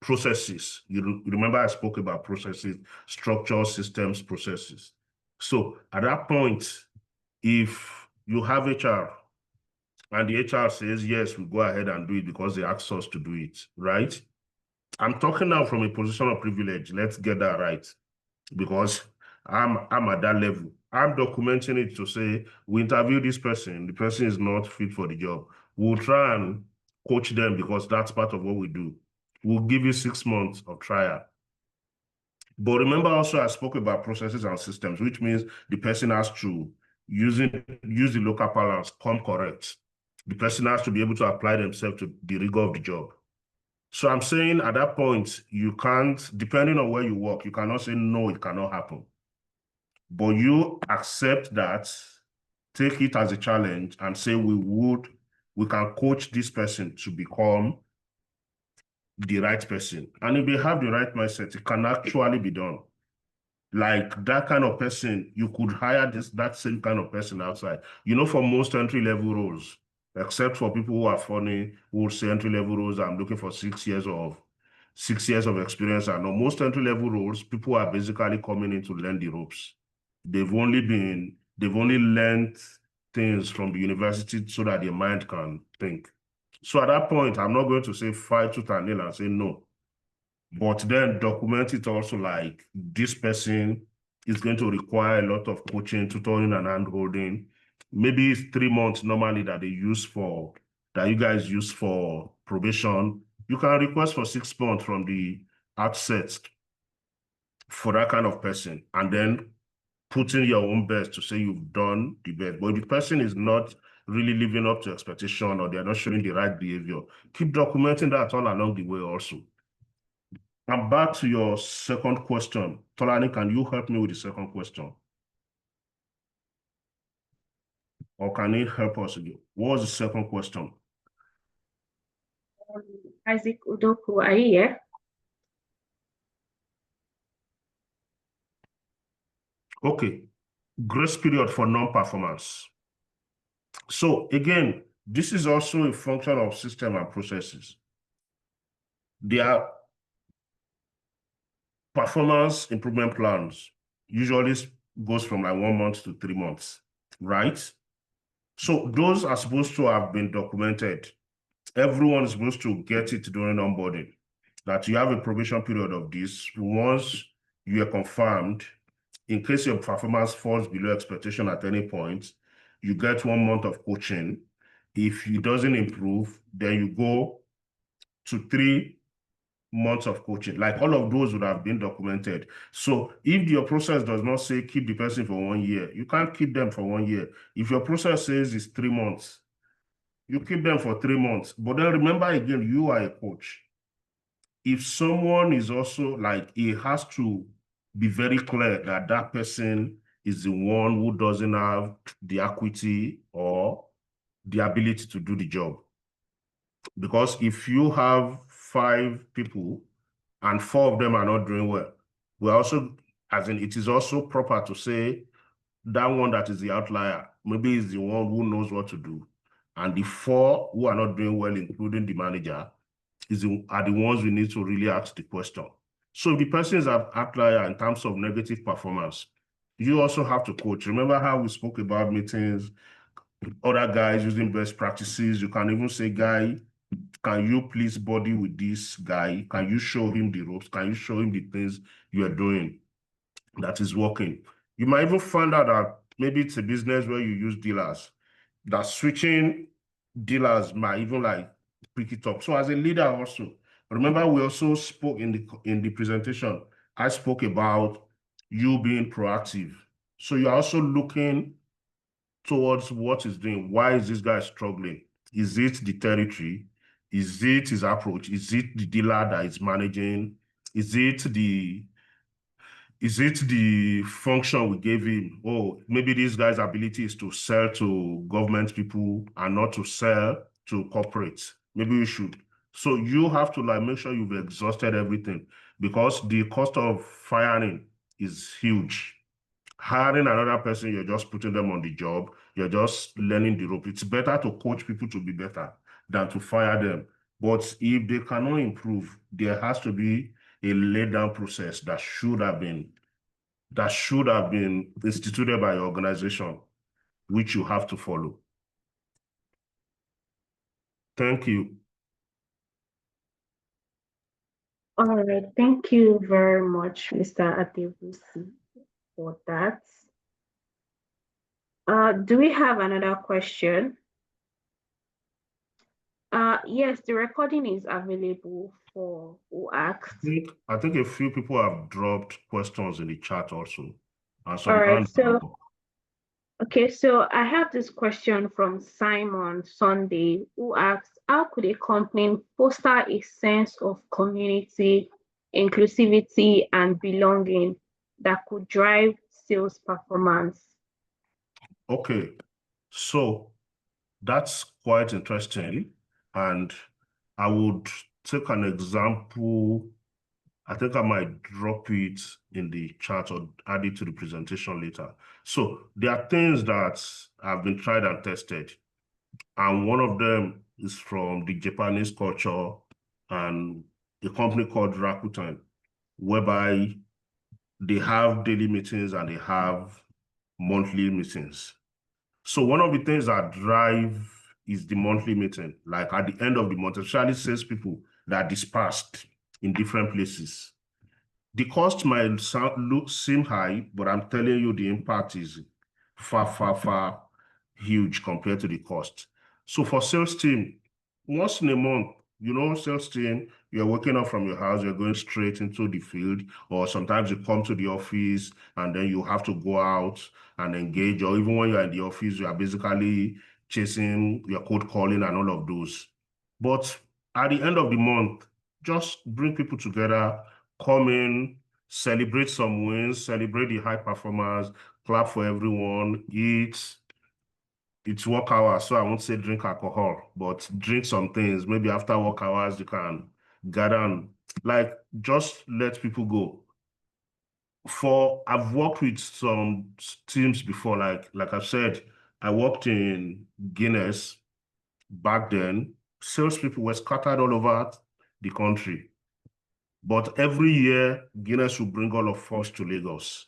processes, you remember I spoke about processes, structure, systems, processes. So at that point, if you have HR and the HR says, yes, we go ahead and do it because they asked us to do it, right? I'm talking now from a position of privilege. Let's get that right. Because I'm at that level. I'm documenting it to say, we interview this person, the person is not fit for the job. We'll try and coach them because that's part of what we do. We'll give you 6 months of trial. But remember also I spoke about processes and systems, which means the person has to use the local parlance, come correct. The person has to be able to apply themselves to the rigor of the job. So I'm saying at that point, you can't, depending on where you work, you cannot say, no, it cannot happen. But you accept that, take it as a challenge and say, we can coach this person to become the right person. And if they have the right mindset, it can actually be done. Like that kind of person, you could hire that same kind of person outside. You know, for most entry-level roles, except for people who are funny, who will say entry-level roles, I'm looking for 6 years of experience. I know most entry-level roles, people are basically coming in to learn the ropes. They've only learned things from the university so that their mind can think. So at that point, I'm not going to say fight tooth and nail and say no. But then document it also like this person is going to require a lot of coaching, tutoring, and handholding. Maybe it's 3 months normally that you guys use for probation. You can request for 6 months from the outset for that kind of person, and then put in your own best to say you've done the best. But if the person is not really living up to expectation or they're not showing the right behavior, keep documenting that all along the way also. And back to your second question. Tolani, can you help me with the second question? Or can you help us again? What was the second question? Isaac Udoku, are you here? Okay. Grace period for non-performance. So again, this is also a function of system and processes. Their performance improvement plans usually goes from like 1 month to 3 months, right? So those are supposed to have been documented. Everyone is supposed to get it during onboarding, that you have a probation period of this. Once you are confirmed, in case your performance falls below expectation at any point, you get 1 month of coaching. If it doesn't improve, then you go to 3 months of coaching. Like all of those would have been documented. So if your process does not say keep the person for 1 year, you can't keep them for 1 year. If your process says it's 3 months, you keep them for 3 months. But then remember again, you are a coach. If someone is also like, it has to be very clear that that person is the one who doesn't have the equity or the ability to do the job. Because if you have 5 people and 4 of them are not doing well, we're also, as in, it is also proper to say that one that is the outlier, maybe is the one who knows what to do. And the 4 who are not doing well, including the manager, are the ones we need to really ask the question. So if the person is an outlier in terms of negative performance, you also have to coach. Remember how we spoke about meetings, other guys using best practices? You can even say, guy, can you please body with this guy? Can you show him the ropes? Can you show him the things you are doing that is working? You might even find out that maybe it's a business where you use dealers, that switching dealers might even like pick it up. So as a leader also, remember we also spoke in the presentation, I spoke about you being proactive. So you're also looking towards what is doing. Why is this guy struggling? Is it the territory? Is it his approach? Is it the dealer that is managing? Is it the function we gave him? Oh, maybe this guy's ability is to sell to government people and not to sell to corporates. Maybe we should So you have to like make sure you've exhausted everything, because the cost of firing is huge. Hiring another person, you're just putting them on the job, you're just learning the rope. It's better to coach people to be better than to fire them. But if they cannot improve, there has to be a laid down process that should have been instituted by your organization, which you have to follow. Thank you. All right, thank you very much, Mr. Adewusi, for that. Do we have another question? Yes, the recording is available for who asked. I think a few people have dropped questions in the chat also. And some All right, hands so up. okay, so I have this question from Simon Sunday, who asks, how could a company foster a sense of community, inclusivity, and belonging that could drive sales performance? Okay, so that's quite interesting. And I would take an example. I think I might drop it in the chat or add it to the presentation later. So there are things that have been tried and tested. And one of them is from the Japanese culture and a company called Rakuten, whereby they have daily meetings and they have monthly meetings. So one of the things that drive is the monthly meeting, like at the end of the month, especially salespeople that are dispersed in different places. The cost might seem high, but I'm telling you the impact is far, far, far huge compared to the cost. So for sales team, once in a month, sales team, you're waking up from your house, you're going straight into the field, or sometimes you come to the office and then you have to go out and engage, or even when you're in the office, you are basically chasing your cold calling and all of those. But at the end of the month, just bring people together, come in, celebrate some wins, celebrate the high performers, clap for everyone, eat. It's work hours, so I won't say drink alcohol, but drink some things. Maybe after work hours, you can gather and like just let people go. I've worked with some teams before, like I've said, I worked in Guinness back then. Salespeople were scattered all over the country. But every year, Guinness will bring all of us to Lagos.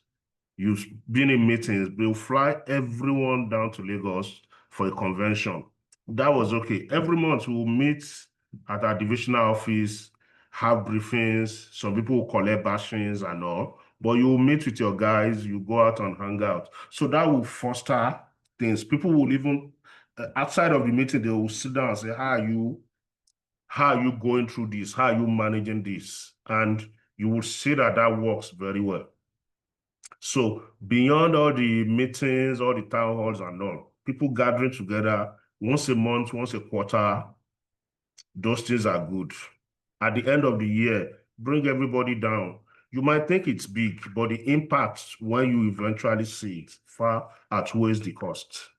You've been in meetings, they'll fly everyone down to Lagos for a convention. That was okay. Every month we'll meet at our divisional office, have briefings, some people will collect bashings and all, but you'll meet with your guys, you go out and hang out. So that will foster things. People will even, outside of the meeting, they will sit down and say, how are you going through this? How are you managing this? And you will see that that works very well. So beyond all the meetings, all the town halls and all, people gathering together once a month, once a quarter, those things are good. At the end of the year, bring everybody down. You might think it's big, but the impact when you eventually see it far outweighs the cost.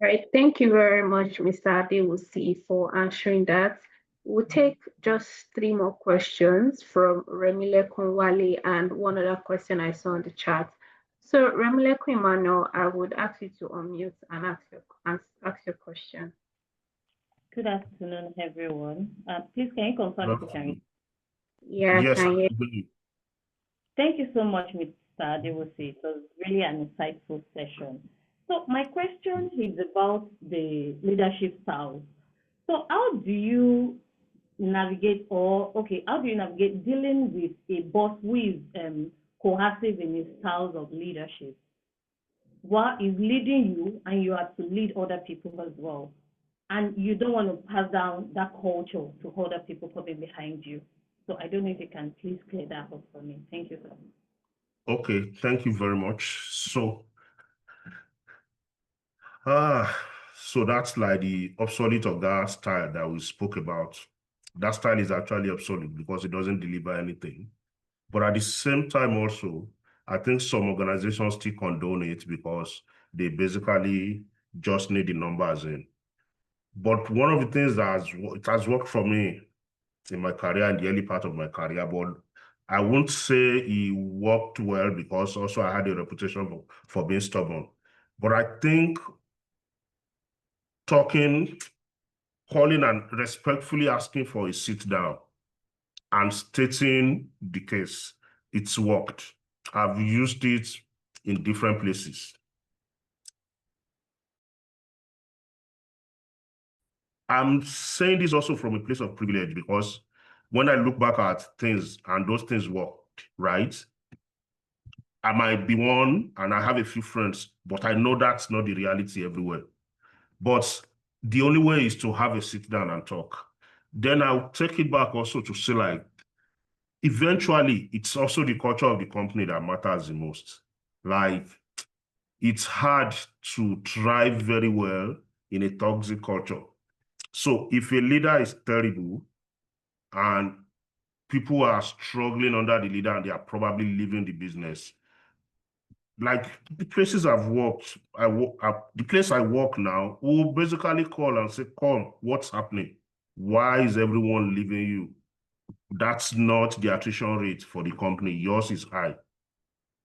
Right. Thank you very much, Mr. Adewusi, for answering that. We'll take just 3 more questions from Remile Kunwale and one other question I saw in the chat. So Remile Emmanuel, I would ask you to unmute and ask your question. Good afternoon, everyone. Please, can you confirm if you can hear? Yeah, yes, can you? Thank you so much, Mr. Adewusi. It was really an insightful session. So my question is about the leadership styles. So how do you navigate dealing with a boss who is coercive in his styles of leadership, while he's leading you and you have to lead other people as well? And you don't want to pass down that culture to other people coming behind you. So I don't know if you can please clear that up for me. Thank you, sir. Okay, thank you very much. So that's like the obsolete of that style that we spoke about. That style is actually obsolete because it doesn't deliver anything. But at the same time also, I think some organizations still condone it because they basically just need the numbers in. But one of the things that it has worked for me in my career, in the early part of my career, but I won't say he worked well because also I had a reputation for being stubborn. But I think calling and respectfully asking for a sit down and stating the case, it's worked. I've used it in different places. I'm saying this also from a place of privilege because when I look back at things and those things worked, right? I might be one and I have a few friends, but I know that's not the reality everywhere. But the only way is to have a sit down and talk. Then I'll take it back also to say, like, eventually it's also the culture of the company that matters the most. Like, it's hard to thrive very well in a toxic culture. So if a leader is terrible and people are struggling under the leader and they are probably leaving the business, like the places I've worked, the place I work now will basically call and say, come, what's happening? Why is everyone leaving you? That's not the attrition rate for the company. Yours is high.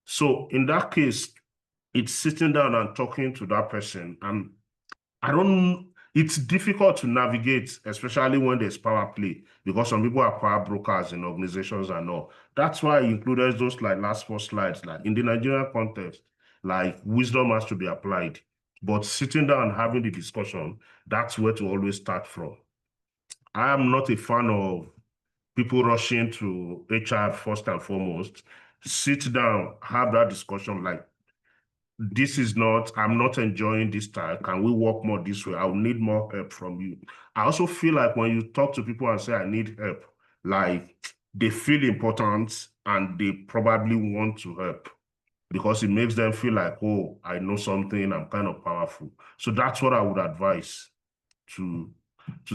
So in that case, it's sitting down and talking to that person. And it's difficult to navigate, especially when there's power play, because some people are power brokers in organizations and all. That's why I included those like last 4 slides, like in the Nigerian context, like wisdom has to be applied. But sitting down and having the discussion, that's where to always start from. I am not a fan of people rushing to HR first and foremost. Sit down, have that discussion like, I'm not enjoying this style. Can we work more this way? I'll need more help from you. I also feel like when you talk to people and say, I need help, like they feel important and they probably want to help because it makes them feel like, oh, I know something, I'm kind of powerful. So that's what I would advise to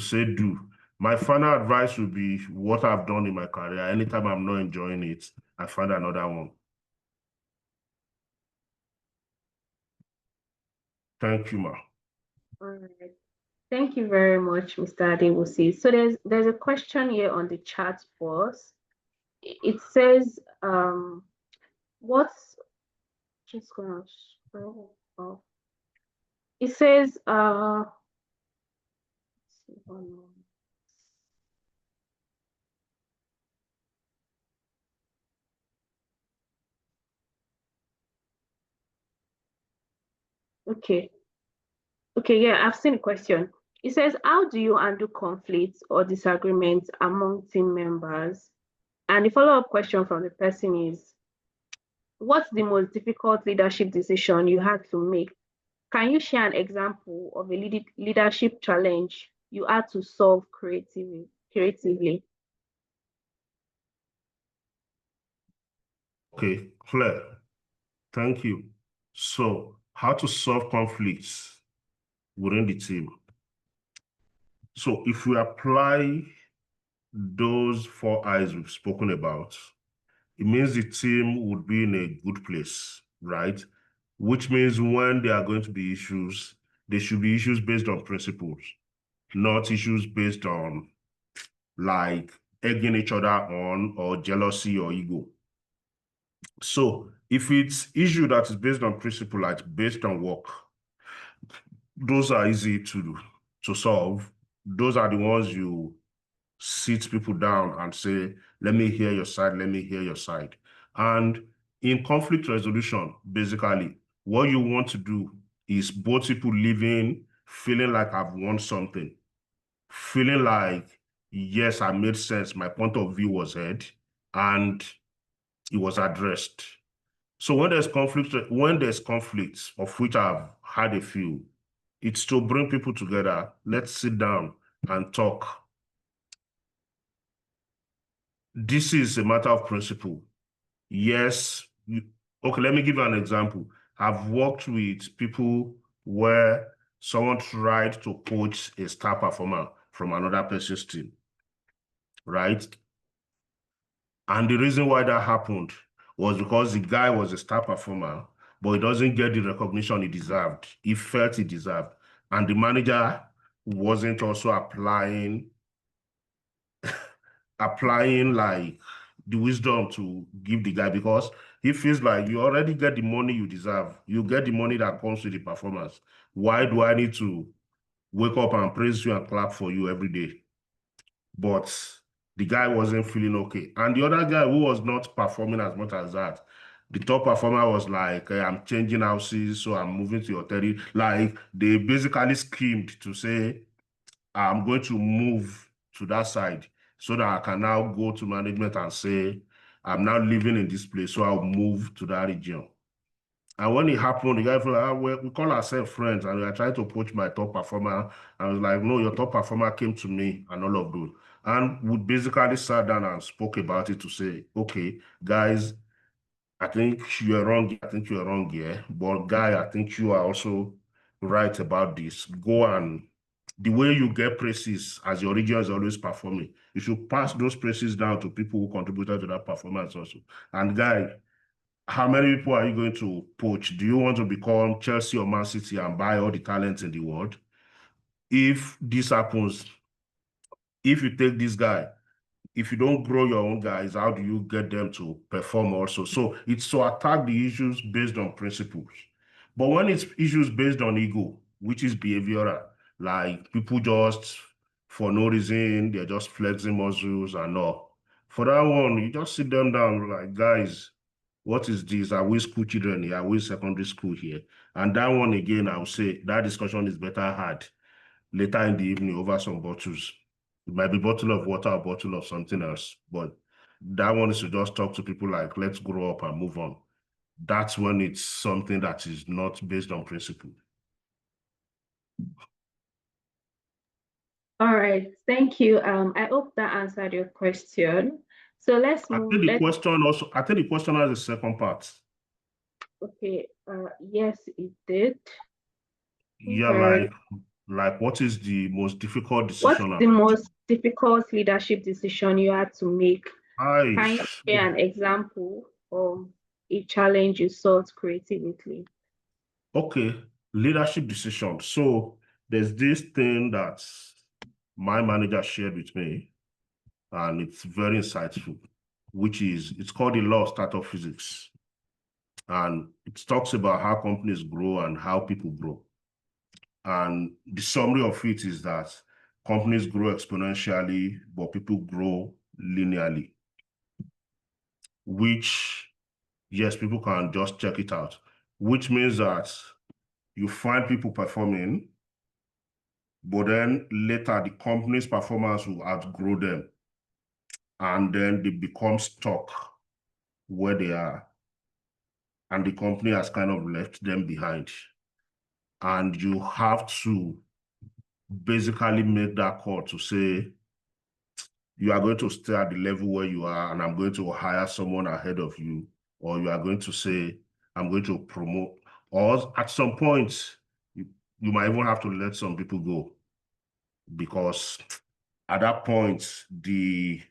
say do. My final advice would be what I've done in my career. Anytime I'm not enjoying it, I find another one. Thank you, ma. All right. Thank you very much, Mr. Adewusi. So there's a question here on the chat for us. It says, what's just gonna scroll up. It says, okay. Okay, yeah, I've seen a question. It says, how do you handle conflicts or disagreements among team members? And the follow-up question from the person is, what's the most difficult leadership decision you had to make? Can you share an example of a leadership challenge you had to solve creatively? Okay, Claire, thank you. So, how to solve conflicts within the team? So, if we apply those 4 I's we've spoken about, it means the team would be in a good place, right? Which means when there are going to be issues, there should be issues based on principles, not issues based on like egging each other on or jealousy or ego. So if it's issue that is based on principle, like based on work, those are easy to solve. Those are the ones you sit people down and say, let me hear your side, let me hear your side. And in conflict resolution, basically, what you want to do is both people living, feeling like I've won something, feeling like, yes, I made sense, my point of view was heard, and it was addressed. So when there's conflicts, of which I've had a few, it's to bring people together. Let's sit down and talk. This is a matter of principle. Yes. Okay, let me give you an example. I've worked with people where someone tried to poach a star performer from another person's team, right? And the reason why that happened was because the guy was a star performer, but he doesn't get the recognition he deserved. He felt he deserved. And the manager wasn't also applying like the wisdom to give the guy, because he feels like you already get the money you deserve. You get the money that comes with the performance. Why do I need to wake up and praise you and clap for you every day? But the guy wasn't feeling okay. And the other guy who was not performing as much as that, the top performer was like, I'm changing houses, so I'm moving to your territory. Like, they basically schemed to say, I'm going to move to that side so that I can now go to management and say, I'm now living in this place, so I'll move to that region. And when it happened, the guy was like, we call ourselves friends, and we are trying to poach my top performer. I was like, no, your top performer came to me and all of those. And we basically sat down and spoke about it to say, okay, guys, I think you're wrong. I think you're wrong here. But guy, I think you are also right about this. Go and the way you get praises as your region is always performing, you should pass those praises down to people who contributed to that performance also. And guy, how many people are you going to poach? Do you want to become Chelsea or Man City and buy all the talent in the world? If this happens, if you take this guy, if you don't grow your own guys, how do you get them to perform also? So it's to attack the issues based on principles. But when it's issues based on ego, which is behavioral, like people just, for no reason, they're just flexing muscles and all. For that one, you just sit them down like, guys, what is this? Are we school children here? Are we secondary school here? And that one again, I would say that discussion is better had later in the evening over some bottles. It might be a bottle of water, a bottle of something else, but that one is to just talk to people like, let's grow up and move on. That's when it's something that is not based on principle. All right, thank you. I hope that answered your question. So let's move. I think the question has a second part. Okay. Yes, it did. Yeah, like what is the most difficult decision? What's the most difficult leadership decision you had to make? Can you I share an example of a challenge you solved creatively? Okay, leadership decision. So there's this thing that my manager shared with me, and it's very insightful, which is, it's called the law of startup physics. And it talks about how companies grow and how people grow. And the summary of it is that companies grow exponentially, but people grow linearly, which, yes, people can just check it out, which means that you find people performing, but then later the company's performance will outgrow them, and then they become stuck where they are, and the company has kind of left them behind. And you have to basically make that call to say, you are going to stay at the level where you are, and I'm going to hire someone ahead of you, or you are going to say, I'm going to promote, or at some point, you might even have to let some people go, because at that point, the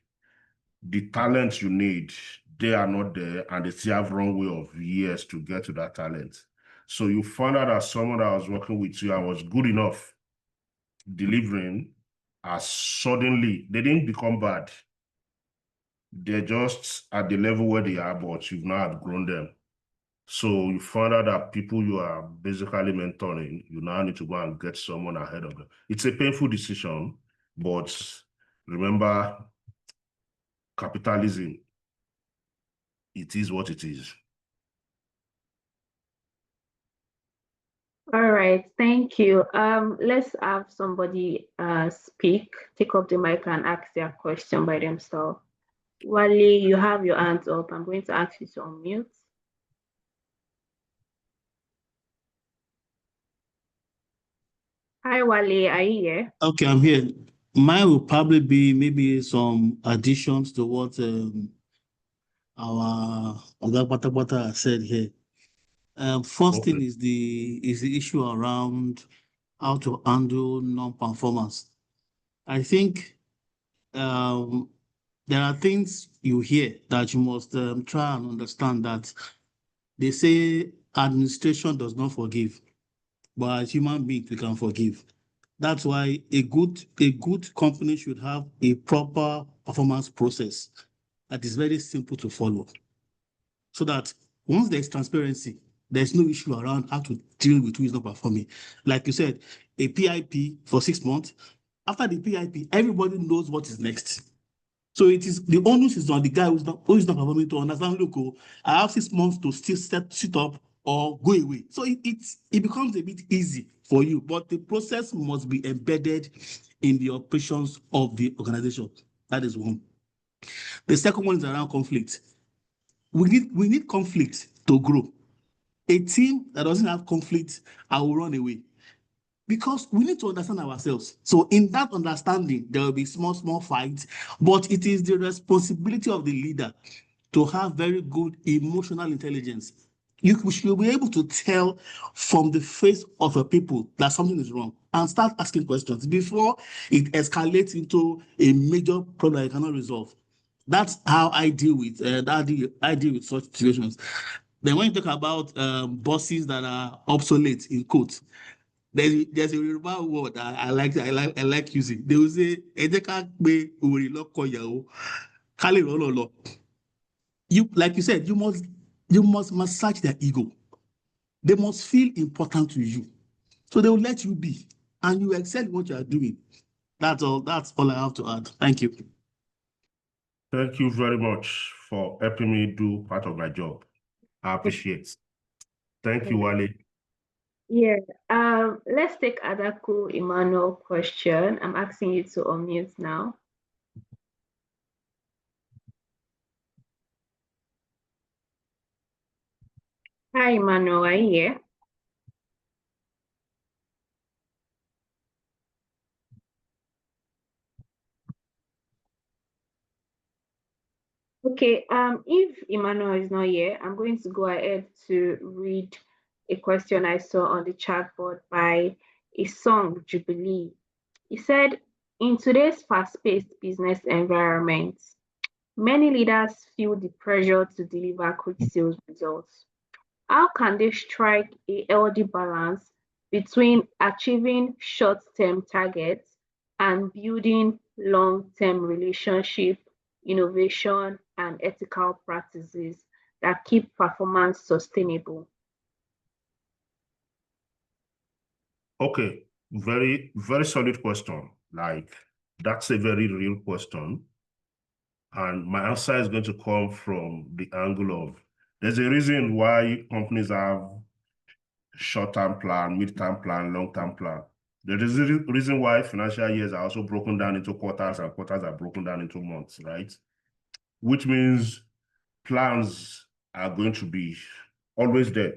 talent you need, they are not there, and they still have runway of years to get to that talent. So you found out that someone that was working with you and was good enough delivering, as suddenly they didn't become bad. They're just at the level where they are, but you've now outgrown them. So you found out that people you are basically mentoring, you now need to go and get someone ahead of them. It's a painful decision, but remember, capitalism, it is what it is. All right, thank you. Let's have somebody speak, take up the mic and ask their question by themselves. Wale, you have your hands up. I'm going to ask you to unmute. Hi, Wale, are you here? Okay, I'm here. Mine will probably be maybe some additions to what our Oga Patapata said here. First thing is the issue around how to handle non-performance. I think there are things you hear that you must try and understand, that they say administration does not forgive, but as human beings we can forgive. That's why a good company should have a proper performance process that is very simple to follow. So that once there's transparency, there's no issue around how to deal with who is not performing. Like you said, a PIP for 6 months. After the PIP, everybody knows what is next. So it is the onus is on the guy who is not performing to understand, look, I have 6 months to still sit up or go away. So it becomes a bit easy for you, but the process must be embedded in the operations of the organization. That is one. The second one is around conflict. We need conflict to grow. A team that doesn't have conflict, I will run away. Because we need to understand ourselves. So in that understanding, there will be small fights, but it is the responsibility of the leader to have very good emotional intelligence. You should be able to tell from the face of your people that something is wrong and start asking questions before it escalates into a major problem you cannot resolve. That's how I deal with I deal with such situations. Then when you talk about bosses that are obsolete in quotes, there's a Yoruba word I like using. They will say, you, like you said, you must massage their ego. They must feel important to you. So they will let you be and you excel in what you are doing. That's all I have to add. Thank you. Thank you very much for helping me do part of my job. I appreciate it. Thank you, Wale. Yeah. Let's take Adaku Emmanuel question. I'm asking you to unmute now. Hi, Emmanuel. Are you here? Okay, if Emmanuel is not here, I'm going to go ahead to read a question I saw on the chat board by a song Jubilee. He said, in today's fast-paced business environment, many leaders feel the pressure to deliver quick sales results. How can they strike a healthy balance between achieving short-term targets and building long-term relationship, innovation, and ethical practices that keep performance sustainable? Okay, very, very solid question. Like, that's a very real question. And my answer is going to come from the angle of, there's a reason why companies have short-term plan, mid-term plan, long-term plan. There is a reason why financial years are also broken down into quarters and quarters are broken down into months, right? Which means plans are going to be always there,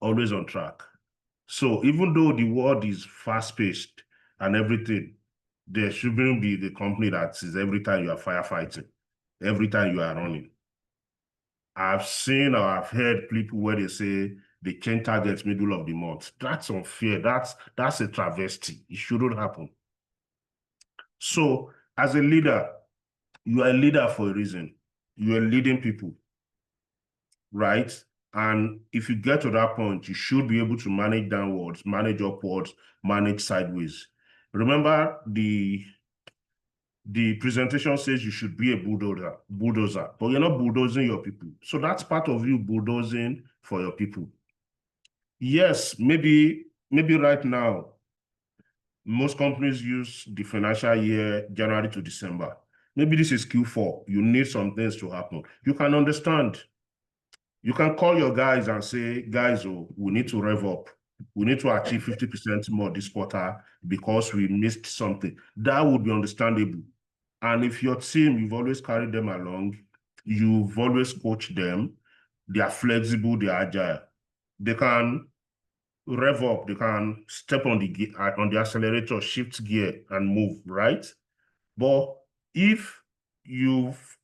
always on track. So even though the world is fast-paced and everything, there shouldn't be the company that is every time you are firefighting, every time you are running. I've seen or I've heard people where they say they change targets middle of the month. That's unfair. That's a travesty. It shouldn't happen. So as a leader, you are a leader for a reason. You are leading people, right? And if you get to that point, you should be able to manage downwards, manage upwards, manage sideways. Remember, the presentation says you should be a bulldozer, but you're not bulldozing your people. So that's part of you bulldozing for your people. Yes, maybe right now, most companies use the financial year, January to December. Maybe this is Q4. You need some things to happen. You can understand. You can call your guys and say, guys, oh, we need to rev up. We need to achieve 50% more this quarter because we missed something. That would be understandable. And if your team, you've always carried them along, you've always coached them, they are flexible, they are agile. They can rev up, they can step on the accelerator, shift gear and move, right? But if you've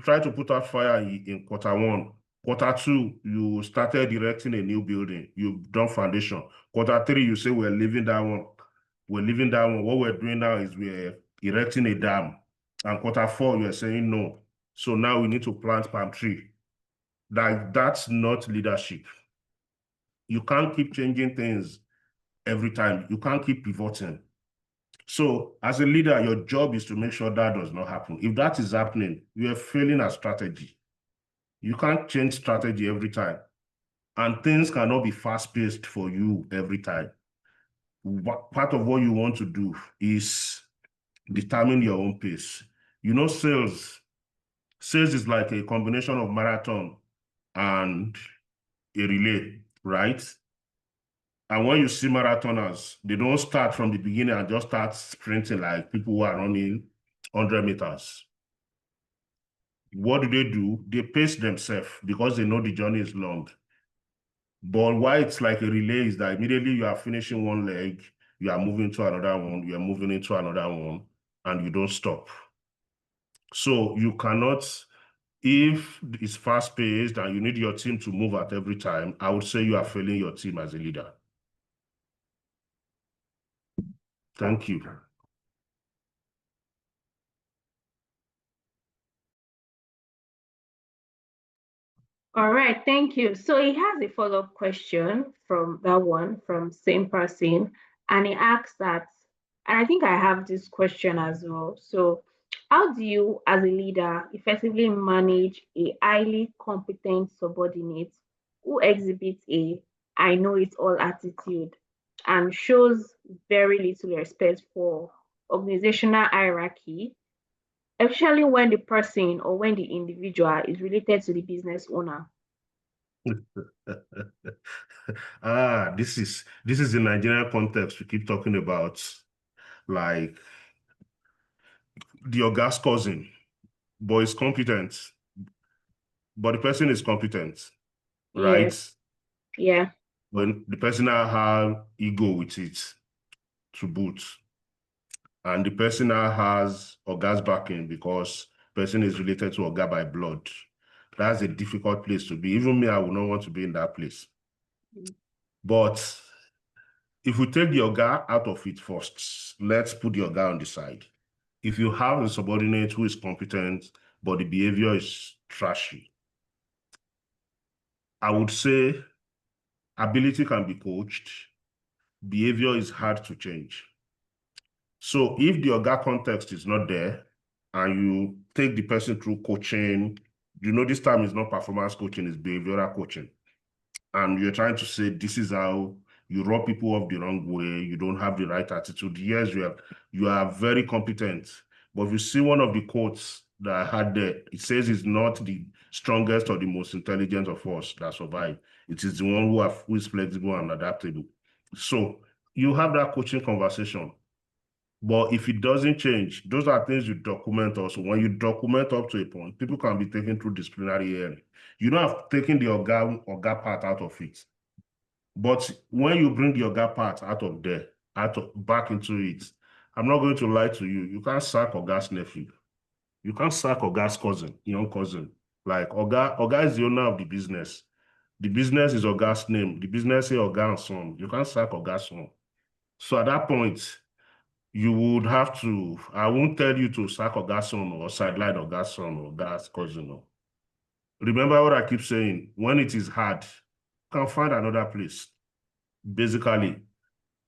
tried to put out fire in quarter one, quarter two, you started erecting a new building, you've done foundation. Quarter three, you say we're leaving that one. We're leaving that one. What we're doing now is we're erecting a dam. And quarter four, you're saying no. So now we need to plant palm tree. That's not leadership. You can't keep changing things every time. You can't keep pivoting. So as a leader, your job is to make sure that does not happen. If that is happening, you are failing at strategy. You can't change strategy every time. And things cannot be fast-paced for you every time. Part of what you want to do is determine your own pace. You know, sales is like a combination of marathon and a relay, right? And when you see marathoners, they don't start from the beginning and just start sprinting like people who are running 100 meters. What do? They pace themselves because they know the journey is long. But why it's like a relay is that immediately you are finishing one leg, you are moving to another one, you are moving into another one, and you don't stop. So you cannot, if it's fast-paced and you need your team to move at every time, I would say you are failing your team as a leader. Thank you. All right, thank you. So he has a follow-up question from that one, from same person, and he asks that, and I think I have this question as well. So how do you, as a leader, effectively manage a highly competent subordinate who exhibits a "I know it all" attitude and shows very little respect for organizational hierarchy, especially when the person or when the individual is related to the business owner? This is the Nigerian context we keep talking about, like your gas cousin, but is competent, but the person is competent, right? Yes. Yeah. When the person now have ego with it to boot, and the person now has Oga's backing because person is related to Oga by blood. That's a difficult place to be. Even me, I would not want to be in that place. But if we take the Oga out of it first, let's put the Oga on the side. If you have a subordinate who is competent, but the behavior is trashy, I would say ability can be coached. Behavior is hard to change. So if the Oga context is not there and you take the person through coaching, this time is not performance coaching, it's behavioral coaching. And you're trying to say, this is how you rub people off the wrong way, you don't have the right attitude. Yes, you are very competent. But if you see one of the quotes that I had there, it says it's not the strongest or the most intelligent of us that survive. It is the one who is flexible and adaptable. So you have that coaching conversation. But if it doesn't change, those are things you document also. When you document up to a point, people can be taken through disciplinary hearing. You don't have taken the Oga part out of it. But when you bring the Oga part out of there, back into it, I'm not going to lie to you. You can't sack Oga's nephew. You can't sack Oga's cousin, young cousin. Like Oga is the owner of the business. The business is Oga's name. The business is Oga and son. You can't sack Oga's son. So at that point, you would have to, I won't tell you to sack Oga's son or sideline Oga's son or Oga's cousin. Remember what I keep saying, when it is hard, you can find another place, basically,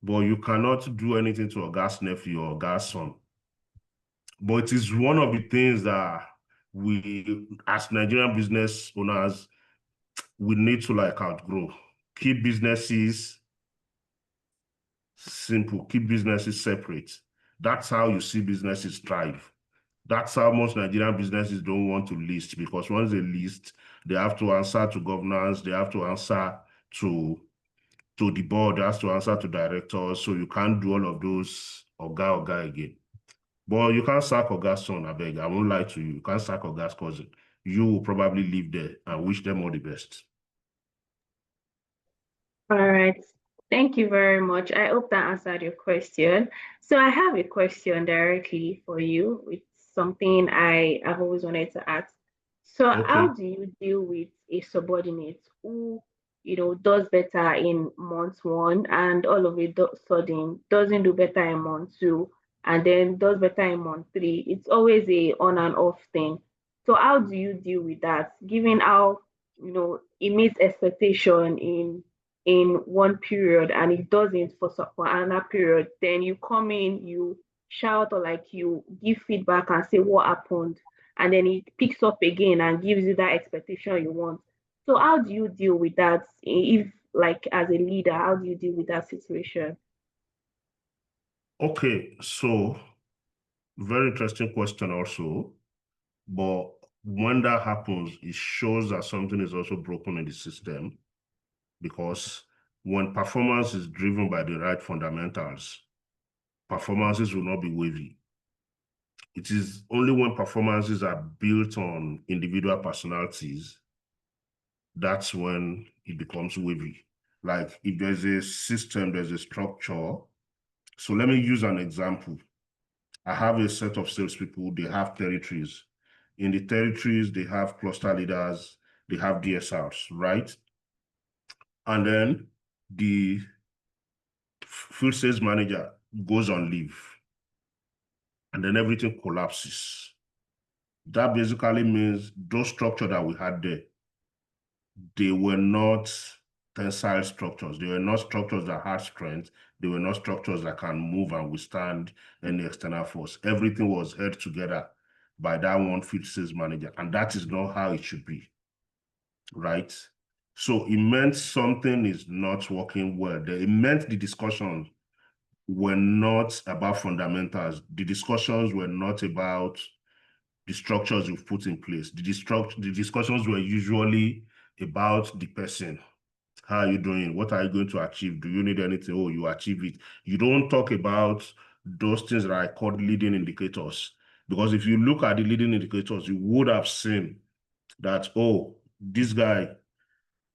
but you cannot do anything to Oga's nephew or Oga's son. But it is one of the things that we, as Nigerian business owners, we need to outgrow. Keep businesses simple, keep businesses separate. That's how you see businesses thrive. That's how most Nigerian businesses don't want to list, because once they list, they have to answer to governance, they have to answer to the board, they have to answer to directors, so you can't do all of those Oga again. But you can't sack Oga's son, I beg. I won't lie to you. You can't sack Oga's cousin. You will probably live there and wish them all the best. All right. Thank you very much. I hope that answered your question. So I have a question directly for you with something I have always wanted to ask. So how do you deal with a subordinate who, does better in month one and all of a sudden doesn't do better in month two and then does better in month three? It's always a on and off thing. So how do you deal with that, given how, it meets expectation in in one period and it doesn't for another period, then you come in, you shout or like you give feedback and say what happened, and then it picks up again and gives you that expectation you want. So how do you deal with that? If like as a leader, how do you deal with that situation? Okay, so very interesting question also. But when that happens, it shows that something is also broken in the system, because when performance is driven by the right fundamentals, performances will not be wavy. It is only when performances are built on individual personalities, that's when it becomes wavy. Like if there's a system, there's a structure. So let me use an example. I have a set of salespeople, they have territories. In the territories, they have cluster leaders, they have DSRs, right? And then the field sales manager goes on leave, and then everything collapses. That basically means those structures that we had there, they were not tensile structures. They were not structures that had strength. They were not structures that can move and withstand any external force. Everything was held together by that one field sales manager, and that is not how it should be, right? So it meant something is not working well. It meant the discussions were not about fundamentals. The discussions were not about the structures you've put in place. The discussions were usually about the person. How are you doing? What are you going to achieve? Do you need anything? Oh, you achieve it. You don't talk about those things that are called leading indicators. Because if you look at the leading indicators, you would have seen that, oh, this guy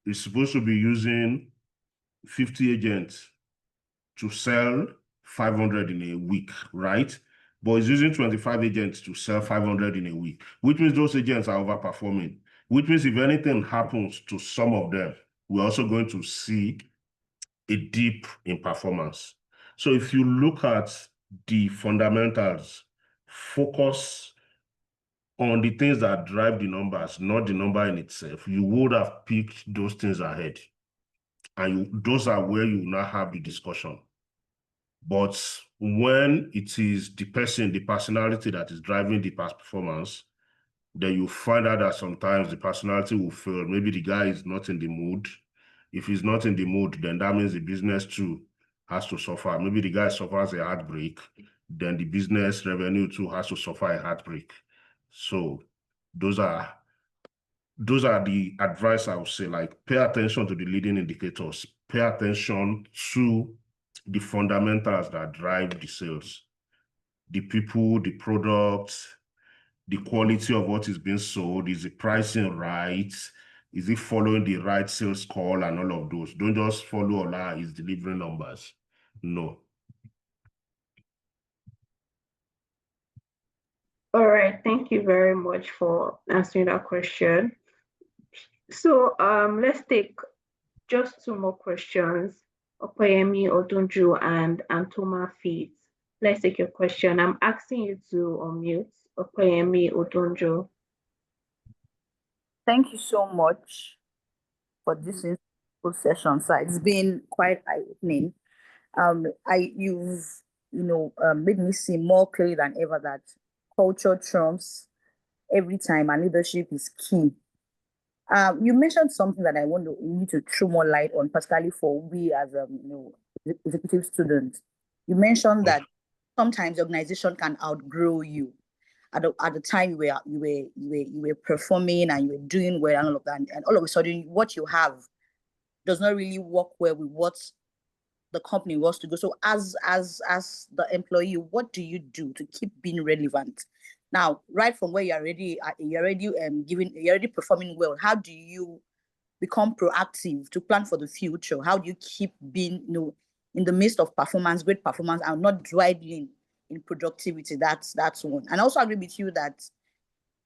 is supposed to be using 50 agents to sell 500 in a week, right? But he's using 25 agents to sell 500 in a week, which means those agents are overperforming, which means if anything happens to some of them, we're also going to see a dip in performance. So if you look at the fundamentals, focus on the things that drive the numbers, not the number in itself, you would have picked those things ahead. And those are where you now have the discussion. But when it is the person, the personality that is driving the past performance, then you find out that sometimes the personality will fail. Maybe the guy is not in the mood. If he's not in the mood, then that means the business too has to suffer. Maybe the guy suffers a heartbreak, then the business revenue too has to suffer a heartbreak. So those are the advice I would say, like pay attention to the leading indicators, pay attention to the fundamentals that drive the sales, the people, the products, the quality of what is being sold. Is the pricing right? Is it following the right sales call and all of those? Don't just follow Ola is delivering numbers. No. All right, thank you very much for answering that question. So let's take just two more questions. Opeyemi Odunju and Antoma Feeds. Let's take your question. I'm asking you to unmute. Opeyemi Odunju. Thank you so much for this insightful session. So it's been quite eye-opening. You've made me see more clearly than ever that culture trumps every time, and leadership is key. You mentioned something that I want to need to throw more light on, particularly for we as executive students. You mentioned that sometimes the organization can outgrow you. At the time you were performing and you were doing well and all of that, and all of a sudden what you have does not really work well with what the company wants to go. So as the employee, what do you do to keep being relevant? Now, right from where you're already performing well, how do you become proactive to plan for the future? How do you keep being, in the midst of performance, great performance, and not dwelling in productivity? That's one. And I also agree with you that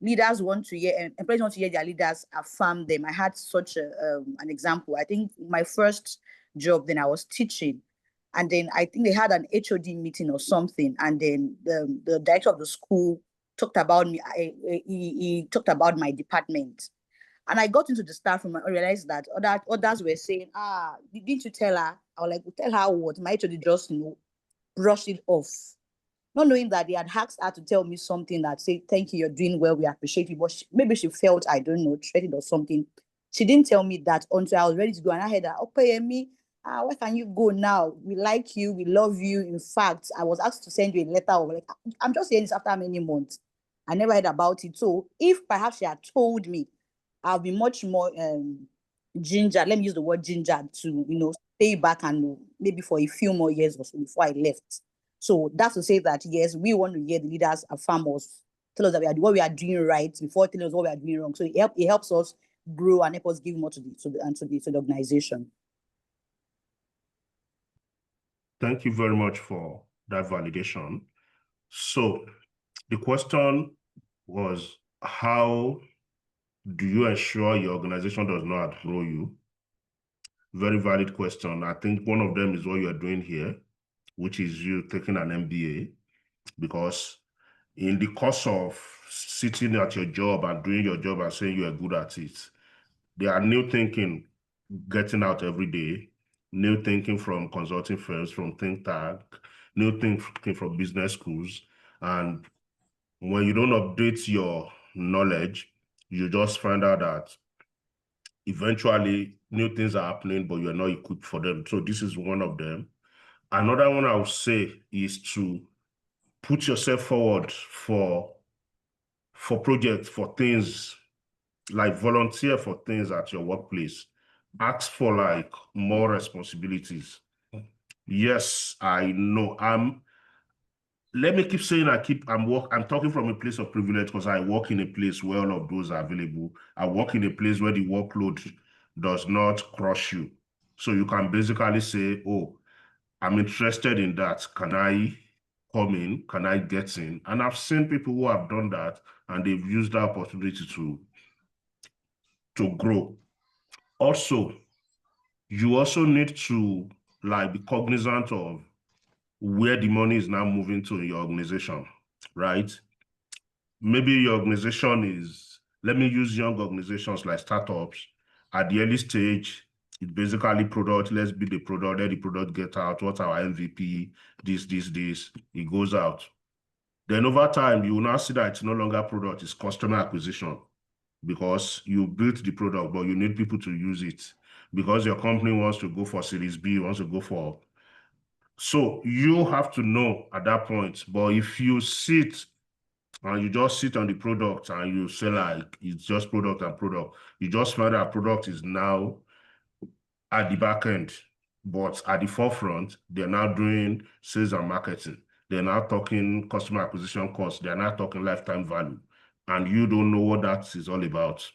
leaders want to hear, employees want to hear their leaders affirm them. I had such an example. I think my first job, then I was teaching, and then I think they had an HOD meeting or something, and then the director of the school talked about me. He talked about my department, And I got into the staff room and realized that others were saying, didn't you tell her? I was like, tell her what? My HOD just, brushed it off. Not knowing that they had asked her to tell me something that say, thank you, you're doing well, we appreciate you. But maybe she felt, I don't know, threatened or something. She didn't tell me that until I was ready to go. And I heard that, okay, me, where can you go now? We like you, we love you. In fact, I was asked to send you a letter of like, I'm just hearing this after many months. I never heard about it. So if perhaps she had told me, I'll be much more ginger. Let me use the word ginger to, stay back and maybe for a few more years or so before I left. So that's to say that, yes, we want to hear the leaders and farmers tell us that what we are doing right before telling us what we are doing wrong. So it helps us grow and help us give more to the organization. Thank you very much for that validation. So the question was, how do you ensure your organization does not outgrow you? Very valid question. I think one of them is what you're doing here, which is you taking an MBA, because in the course of sitting at your job and doing your job and saying you are good at it, there are new thinking getting out every day, new thinking from consulting firms, from think tank, new thinking from business schools. And when you don't update your knowledge, you just find out that eventually new things are happening, but you're not equipped for them. So this is one of them. Another one I would say is to put yourself forward for projects, for things, like volunteer for things at your workplace. Ask for like more responsibilities. Yes, I know. Let me keep saying I'm talking from a place of privilege because I work in a place where all of those are available. I work in a place where the workload does not crush you. So you can basically say, oh, I'm interested in that. Can I come in? Can I get in? And I've seen people who have done that and they've used that opportunity to grow. Also, you also need to like be cognizant of where the money is now moving to in your organization, right? Maybe your organization is, let me use young organizations like startups. At the early stage, it's basically product, let's build the product, let the product get out, what's our MVP, this, it goes out. Then over time, you will now see that it's no longer product, it's customer acquisition, because you built the product, but you need people to use it, because your company wants to go for Series B, wants to go for. So you have to know at that point. But if you sit and you just sit on the product and you say like, it's just product and product, you just find that product is now at the back end, but at the forefront, they're now doing sales and marketing. They're now talking customer acquisition costs. They're now talking lifetime value. And you don't know what that is all about.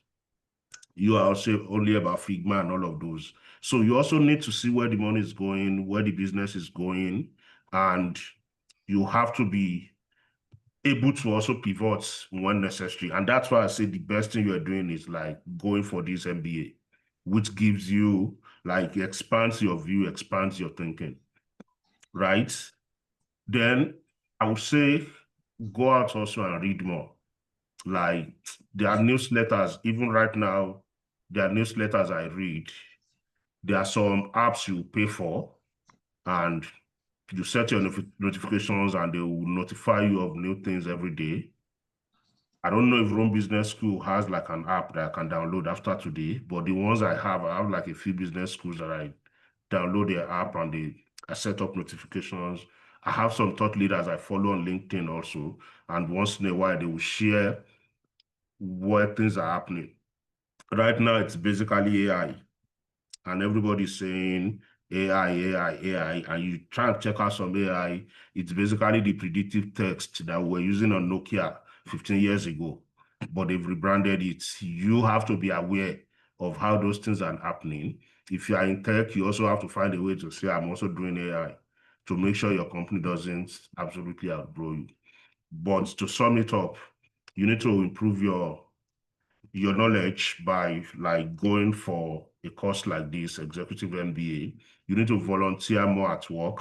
You are also only about Figma and all of those. So you also need to see where the money is going, where the business is going, and you have to be able to also pivot when necessary. And that's why I say the best thing you're doing is like going for this MBA, which gives you like expands your view, expands your thinking, right? Then I would say go out also and read more. Like there are newsletters, even right now, there are newsletters I read. There are some apps you pay for and you set your notifications and they will notify you of new things every day. I don't know if Rome Business School has like an app that I can download after today, but the ones I have like a few business schools that I download their app and I set up notifications. I have some thought leaders I follow on LinkedIn also, and once in a while they will share where things are happening. Right now, it's basically AI, and everybody's saying AI, and you try and check out some AI, it's basically the predictive text that we're using on Nokia 15 years ago, but they've rebranded it. You have to be aware of how those things are happening. If you are in tech, you also have to find a way to say, I'm also doing AI to make sure your company doesn't absolutely outgrow you. But to sum it up, you need to improve your knowledge by like going for a course like this, executive MBA. You need to volunteer more at work,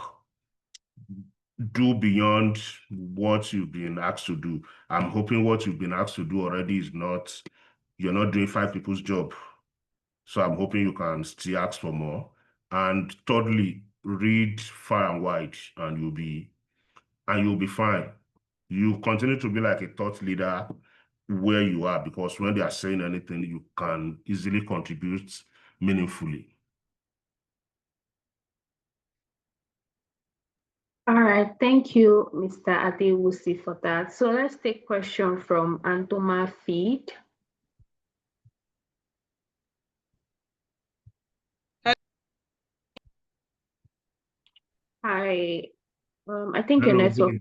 do beyond what you've been asked to do. I'm hoping what you've been asked to do already is not you're not doing 5 people's job. So I'm hoping you can still ask for more. And thirdly, read far and wide, and you'll be fine. You continue to be like a thought leader where you are, because when they are saying anything, you can easily contribute meaningfully. All right, thank you, Mr. Adewusi, for that. So let's take question from Antoma Feed. Hi, I think your Hello, network.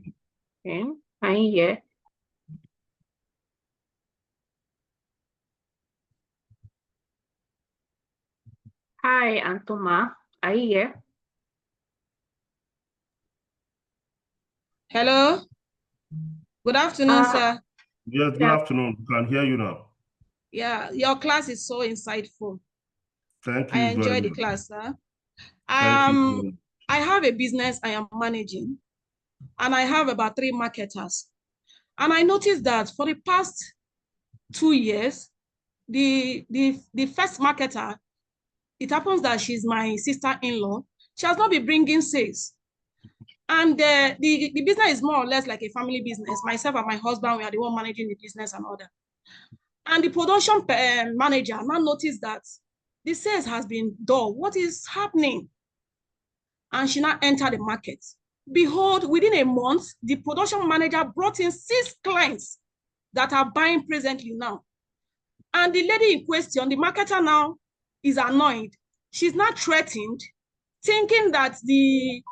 Okay. Can you hear? Hi, Antoma. Are you here? Hello. Good afternoon, sir. Yes, good afternoon. We can hear you now. Yeah, your class is so insightful. Thank I you very enjoy the much. class, sir. Thank you. I have a business I am managing, and I have about 3 marketers. And I noticed that for the past 2 years, the first marketer, it happens that she's my sister-in-law. She has not been bringing sales. And the business is more or less like a family business. Myself and my husband, we are the one managing the business and all that. And the production manager now noticed that the sales has been dull. What is happening? And she now entered the market. Behold, within a month, the production manager brought in 6 clients that are buying presently now. And the lady in question, the marketer now, is annoyed. She's not threatened, thinking that the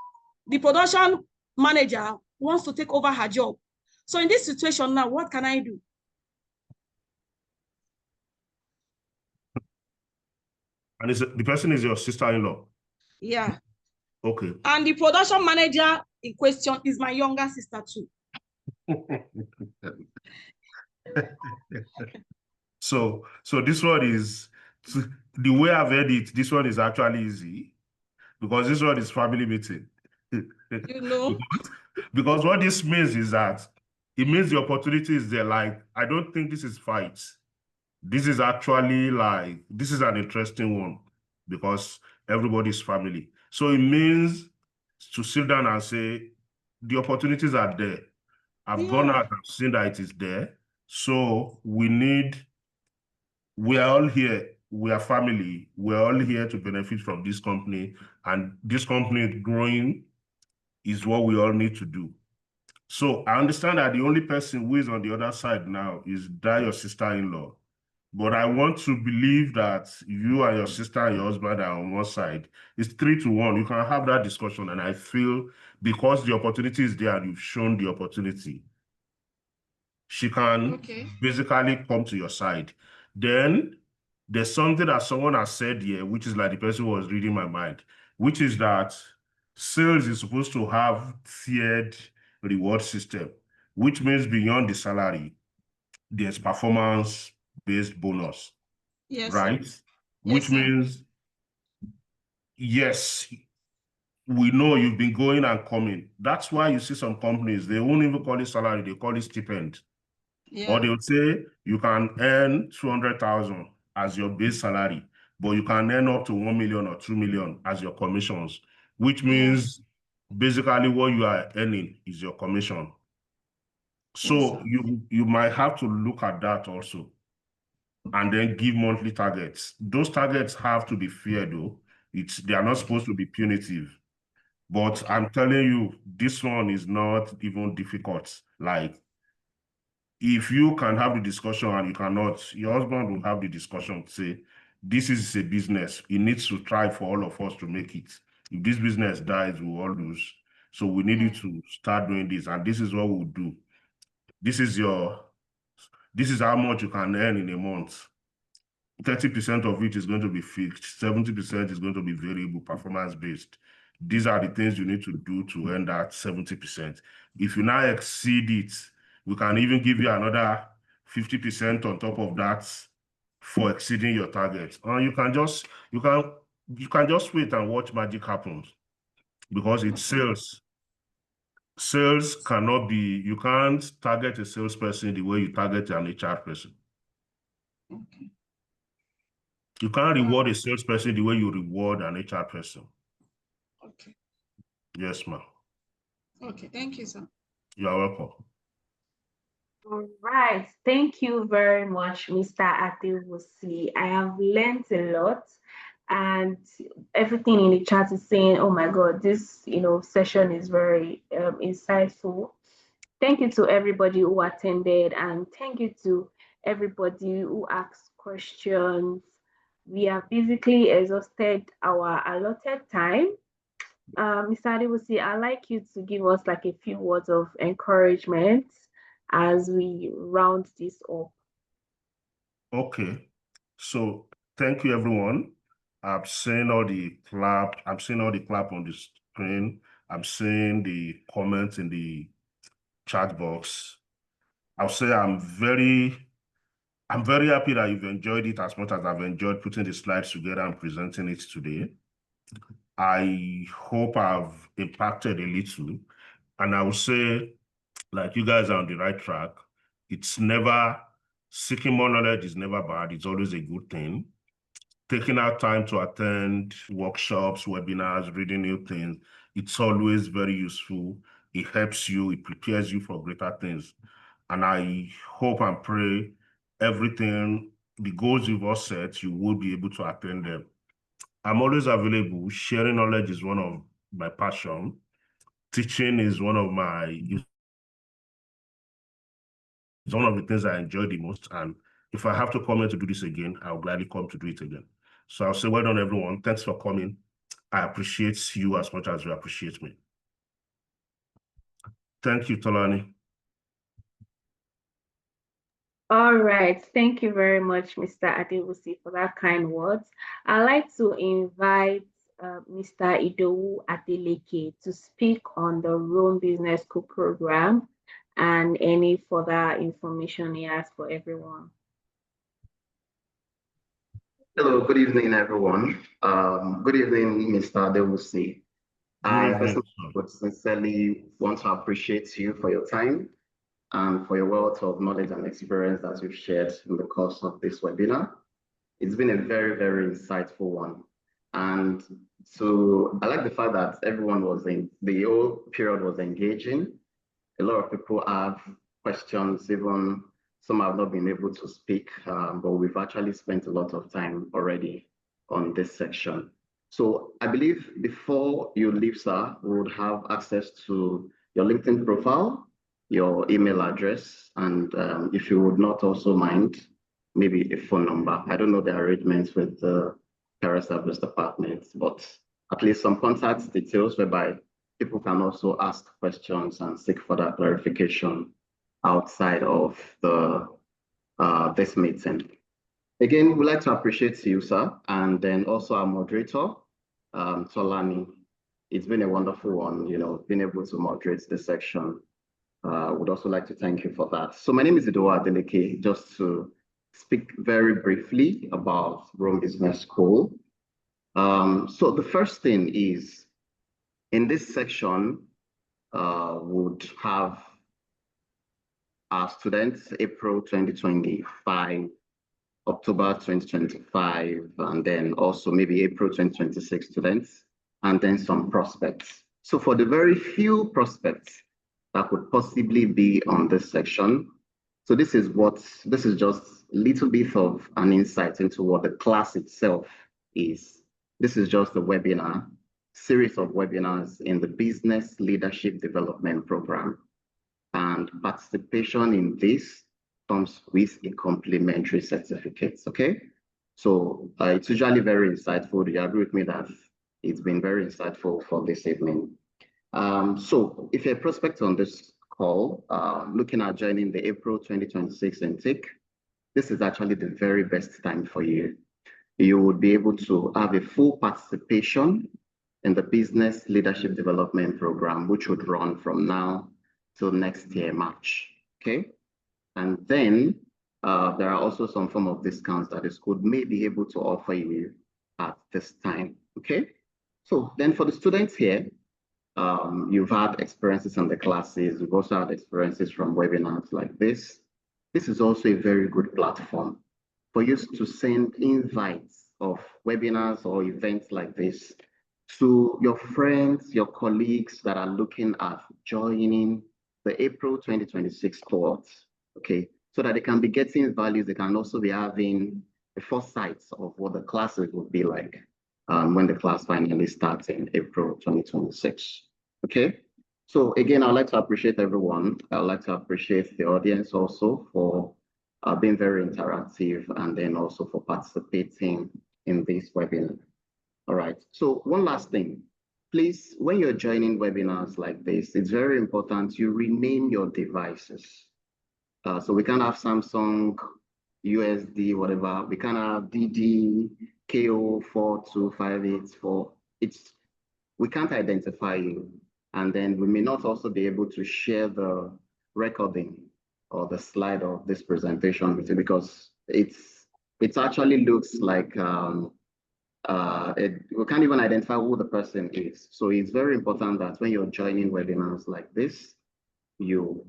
production manager wants to take over her job. So in this situation now, what can I do? And the person is your sister-in-law? Yeah. Okay. And the production manager in question is my younger sister too. So this one is, the way I've heard it, this one is actually easy, because this one is family meeting. You know? Because what this means is that it means the opportunity is there. Like, I don't think this is fight. This is actually like, this is an interesting one, because everybody's family. So it means to sit down and say, the opportunities are there. I've gone out and seen that it is there. So we are all here. We are family. We're all here to benefit from this company. And this company growing is what we all need to do. So I understand that the only person who is on the other side now is that your sister-in-law. But I want to believe that you and your sister and your husband are on one side. It's 3-1. You can have that discussion. And I feel because the opportunity is there and you've shown the opportunity, she can basically come to your side. Then there's something that someone has said here, which is like the person who was reading my mind, which is that sales is supposed to have tiered reward system, which means beyond the salary, there's performance-based bonus, right? Yes, Which means, yes, we know you've been going and coming. That's why you see some companies, they won't even call it salary, they call it stipend. Yeah. Or they would say you can earn 200,000 as your base salary, but you can earn up to 1 million or 2 million as your commissions, which means basically what you are earning is your commission. So you might have to look at that also, and then give monthly targets. Those targets have to be fair though. They are not supposed to be punitive. But I'm telling you, this one is not even difficult. Like, if you can have the discussion and you cannot, your husband will have the discussion to say, this is a business. It needs to try for all of us to make it. If this business dies, we all lose. So we need you to start doing this. And this is what we'll do. This is how much you can earn in a month. 30% of it is going to be fixed. 70% is going to be variable, performance-based. These are the things you need to do to earn that 70%. If you now exceed it, we can even give you another 50% on top of that for exceeding your target. And you can just wait and watch magic happens, because it's sales. Sales cannot be, you can't target a salesperson the way you target an HR person. Okay. You can't reward a salesperson the way you reward an HR person. Okay. Yes, ma'am. Okay. Thank you, sir. You are welcome. All right. Thank you very much, Mr. Adewusi. I have learned a lot, and everything in the chat is saying, "Oh my God, this session is very insightful." Thank you to everybody who attended, and thank you to everybody who asked questions. We have basically exhausted our allotted time. Mr. Adewusi, I'd like you to give us like a few words of encouragement as we round this up. Okay. So thank you, everyone. I'm seeing all the clap. I'm seeing all the clap on the screen. I'm seeing the comments in the chat box. I'll say I'm very happy that you've enjoyed it as much as I've enjoyed putting the slides together and presenting it today. I hope I've impacted a little. And I will say, like, you guys are on the right track. It's never, seeking more knowledge is never bad. It's always a good thing. Taking out time to attend workshops, webinars, reading new things, it's always very useful. It helps you, it prepares you for greater things. And I hope and pray everything, the goals you've all set, you will be able to attain them. I'm always available. Sharing knowledge is one of my passion. Teaching is one of the things I enjoy the most. And if I have to come here to do this again, I'll gladly come to do it again. So I'll say, well done, everyone. Thanks for coming. I appreciate you as much as you appreciate me. Thank you, Tolani. All right. Thank you very much, Mr. Adewusi, for that kind words. I'd like to invite Mr. Idowu Adeleke to speak on the Rome Business School program and any further information he has for everyone. Hello, good evening, everyone. Good evening, Mr. Adewusi. I would sincerely want to appreciate you for your time and for your wealth of knowledge and experience that you've shared in the course of this webinar. It's been a very, very insightful one. And so I like the fact that everyone the whole period was engaging. A lot of people have questions, even some have not been able to speak, but we've actually spent a lot of time already on this section. So I believe before you leave, sir, we would have access to your LinkedIn profile, your email address, and if you would not also mind, maybe a phone number. I don't know the arrangements with the Career Service Department, but at least some contact details whereby people can also ask questions and seek further clarification outside of this meeting. Again, we'd like to appreciate you, sir, and then also our moderator, Tolani. It's been a wonderful one, being able to moderate this section. Would also like to thank you for that. So my name is Idowu Adeleke, just to speak very briefly about Rome Business School. So the first thing is, in this section, would have our students April 2025, October 2025, and then also maybe April 2026 students, and then some prospects. So for the very few prospects that could possibly be on this section, so this is just a little bit of an insight into what the class itself is. This is just a webinar, series of webinars in the Business Leadership Development Program. And participation in this comes with a complimentary certificate, okay? So it's usually very insightful. Do you agree with me that it's been very insightful for this evening? So if you're a prospect on this call, looking at joining the April 2026 intake, this is actually the very best time for you. You would be able to have a full participation in the Business Leadership Development Program, which would run from now till next year, March, okay? And then there are also some form of discounts that the school may be able to offer you at this time, okay? So then for the students here, you've had experiences in the classes, you've also had experiences from webinars like this. This is also a very good platform for you to send invites of webinars or events like this to your friends, your colleagues that are looking at joining the April 2026 cohort, okay? So that they can be getting values, they can also be having a foresight of what the classes will be like when the class finally starts in April 2026, okay? So again, I'd like to appreciate everyone. I'd like to appreciate the audience also for being very interactive and then also for participating in this webinar. All right, so one last thing. Please, when you're joining webinars like this, it's very important you rename your devices. So we can have Samsung, USD, whatever. We can have DD, KO42584. We can't identify you. And then we may not also be able to share the recording or the slide of this presentation with you because it actually looks like we can't even identify who the person is. So it's very important that when you're joining webinars like this, you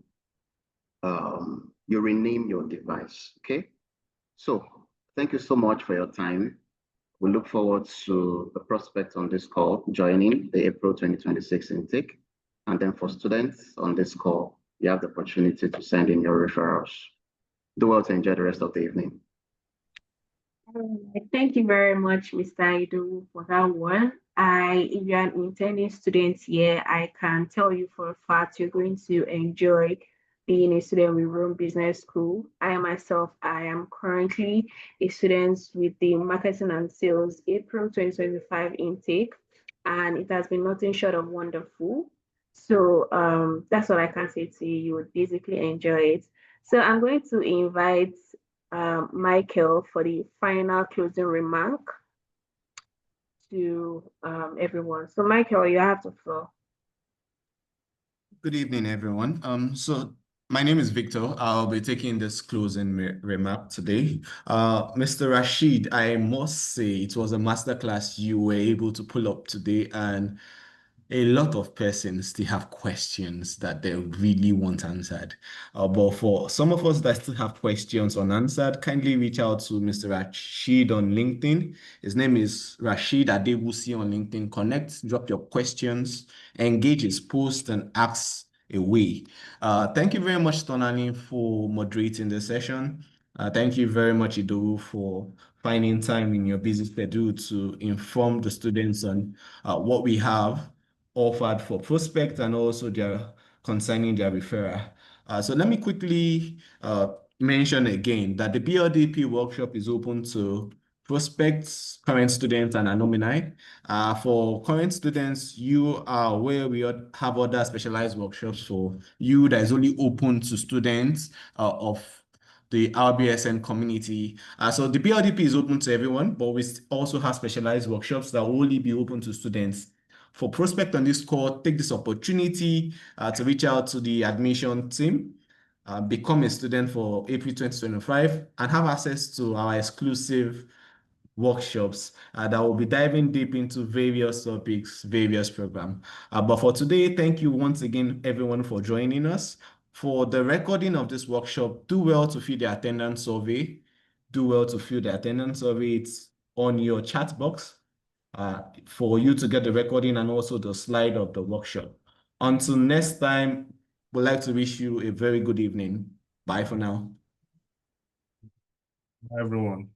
rename your device, okay? So thank you so much for your time. We look forward to the prospects on this call joining the April 2026 intake. And then for students on this call, you have the opportunity to send in your referrals. Do well to enjoy the rest of the evening. Thank you very much, Mr. Idu, for that one. If you're an intending student here, I can tell you for a fact you're going to enjoy being a student with Rome Business School. I am currently a student with the Marketing and Sales April 2025 intake, and it has been nothing short of wonderful. So that's what I can say to you. You would basically enjoy it. So I'm going to invite Michael for the final closing remark to everyone. So Michael, you have the floor. Good evening, everyone. So my name is Victor. I'll be taking this closing remark today. Mr. Rasheed, I must say it was a masterclass you were able to pull up today, and a lot of persons still have questions that they really want answered. But for some of us that still have questions unanswered, kindly reach out to Mr. Rasheed on LinkedIn. His name is Rasheed Adewusi on LinkedIn. Connect, drop your questions, engage his post, and ask away. Thank you very much, Tonani, for moderating the session. Thank you very much, Idowu, for finding time in your busy schedule to inform the students on what we have offered for prospect and also concerning their referral. So let me quickly mention again that the BLDP workshop is open to prospects, current students, and alumni. For current students, you are aware we have other specialized workshops for you that is only open to students of the RBSN community. So the BLDP is open to everyone, but we also have specialized workshops that will only be open to students. For prospect on this call, take this opportunity to reach out to the admission team, become a student for April 2025, and have access to our exclusive workshops that will be diving deep into various topics, various programs. But for today, thank you once again, everyone, for joining us. For the recording of this workshop, do well to fill the attendance survey. Do well to fill the attendance survey. It's on your chat box. For you to get the recording and also the slide of the workshop. Until next time, we'd like to wish you a very good evening. Bye for now. Bye, everyone.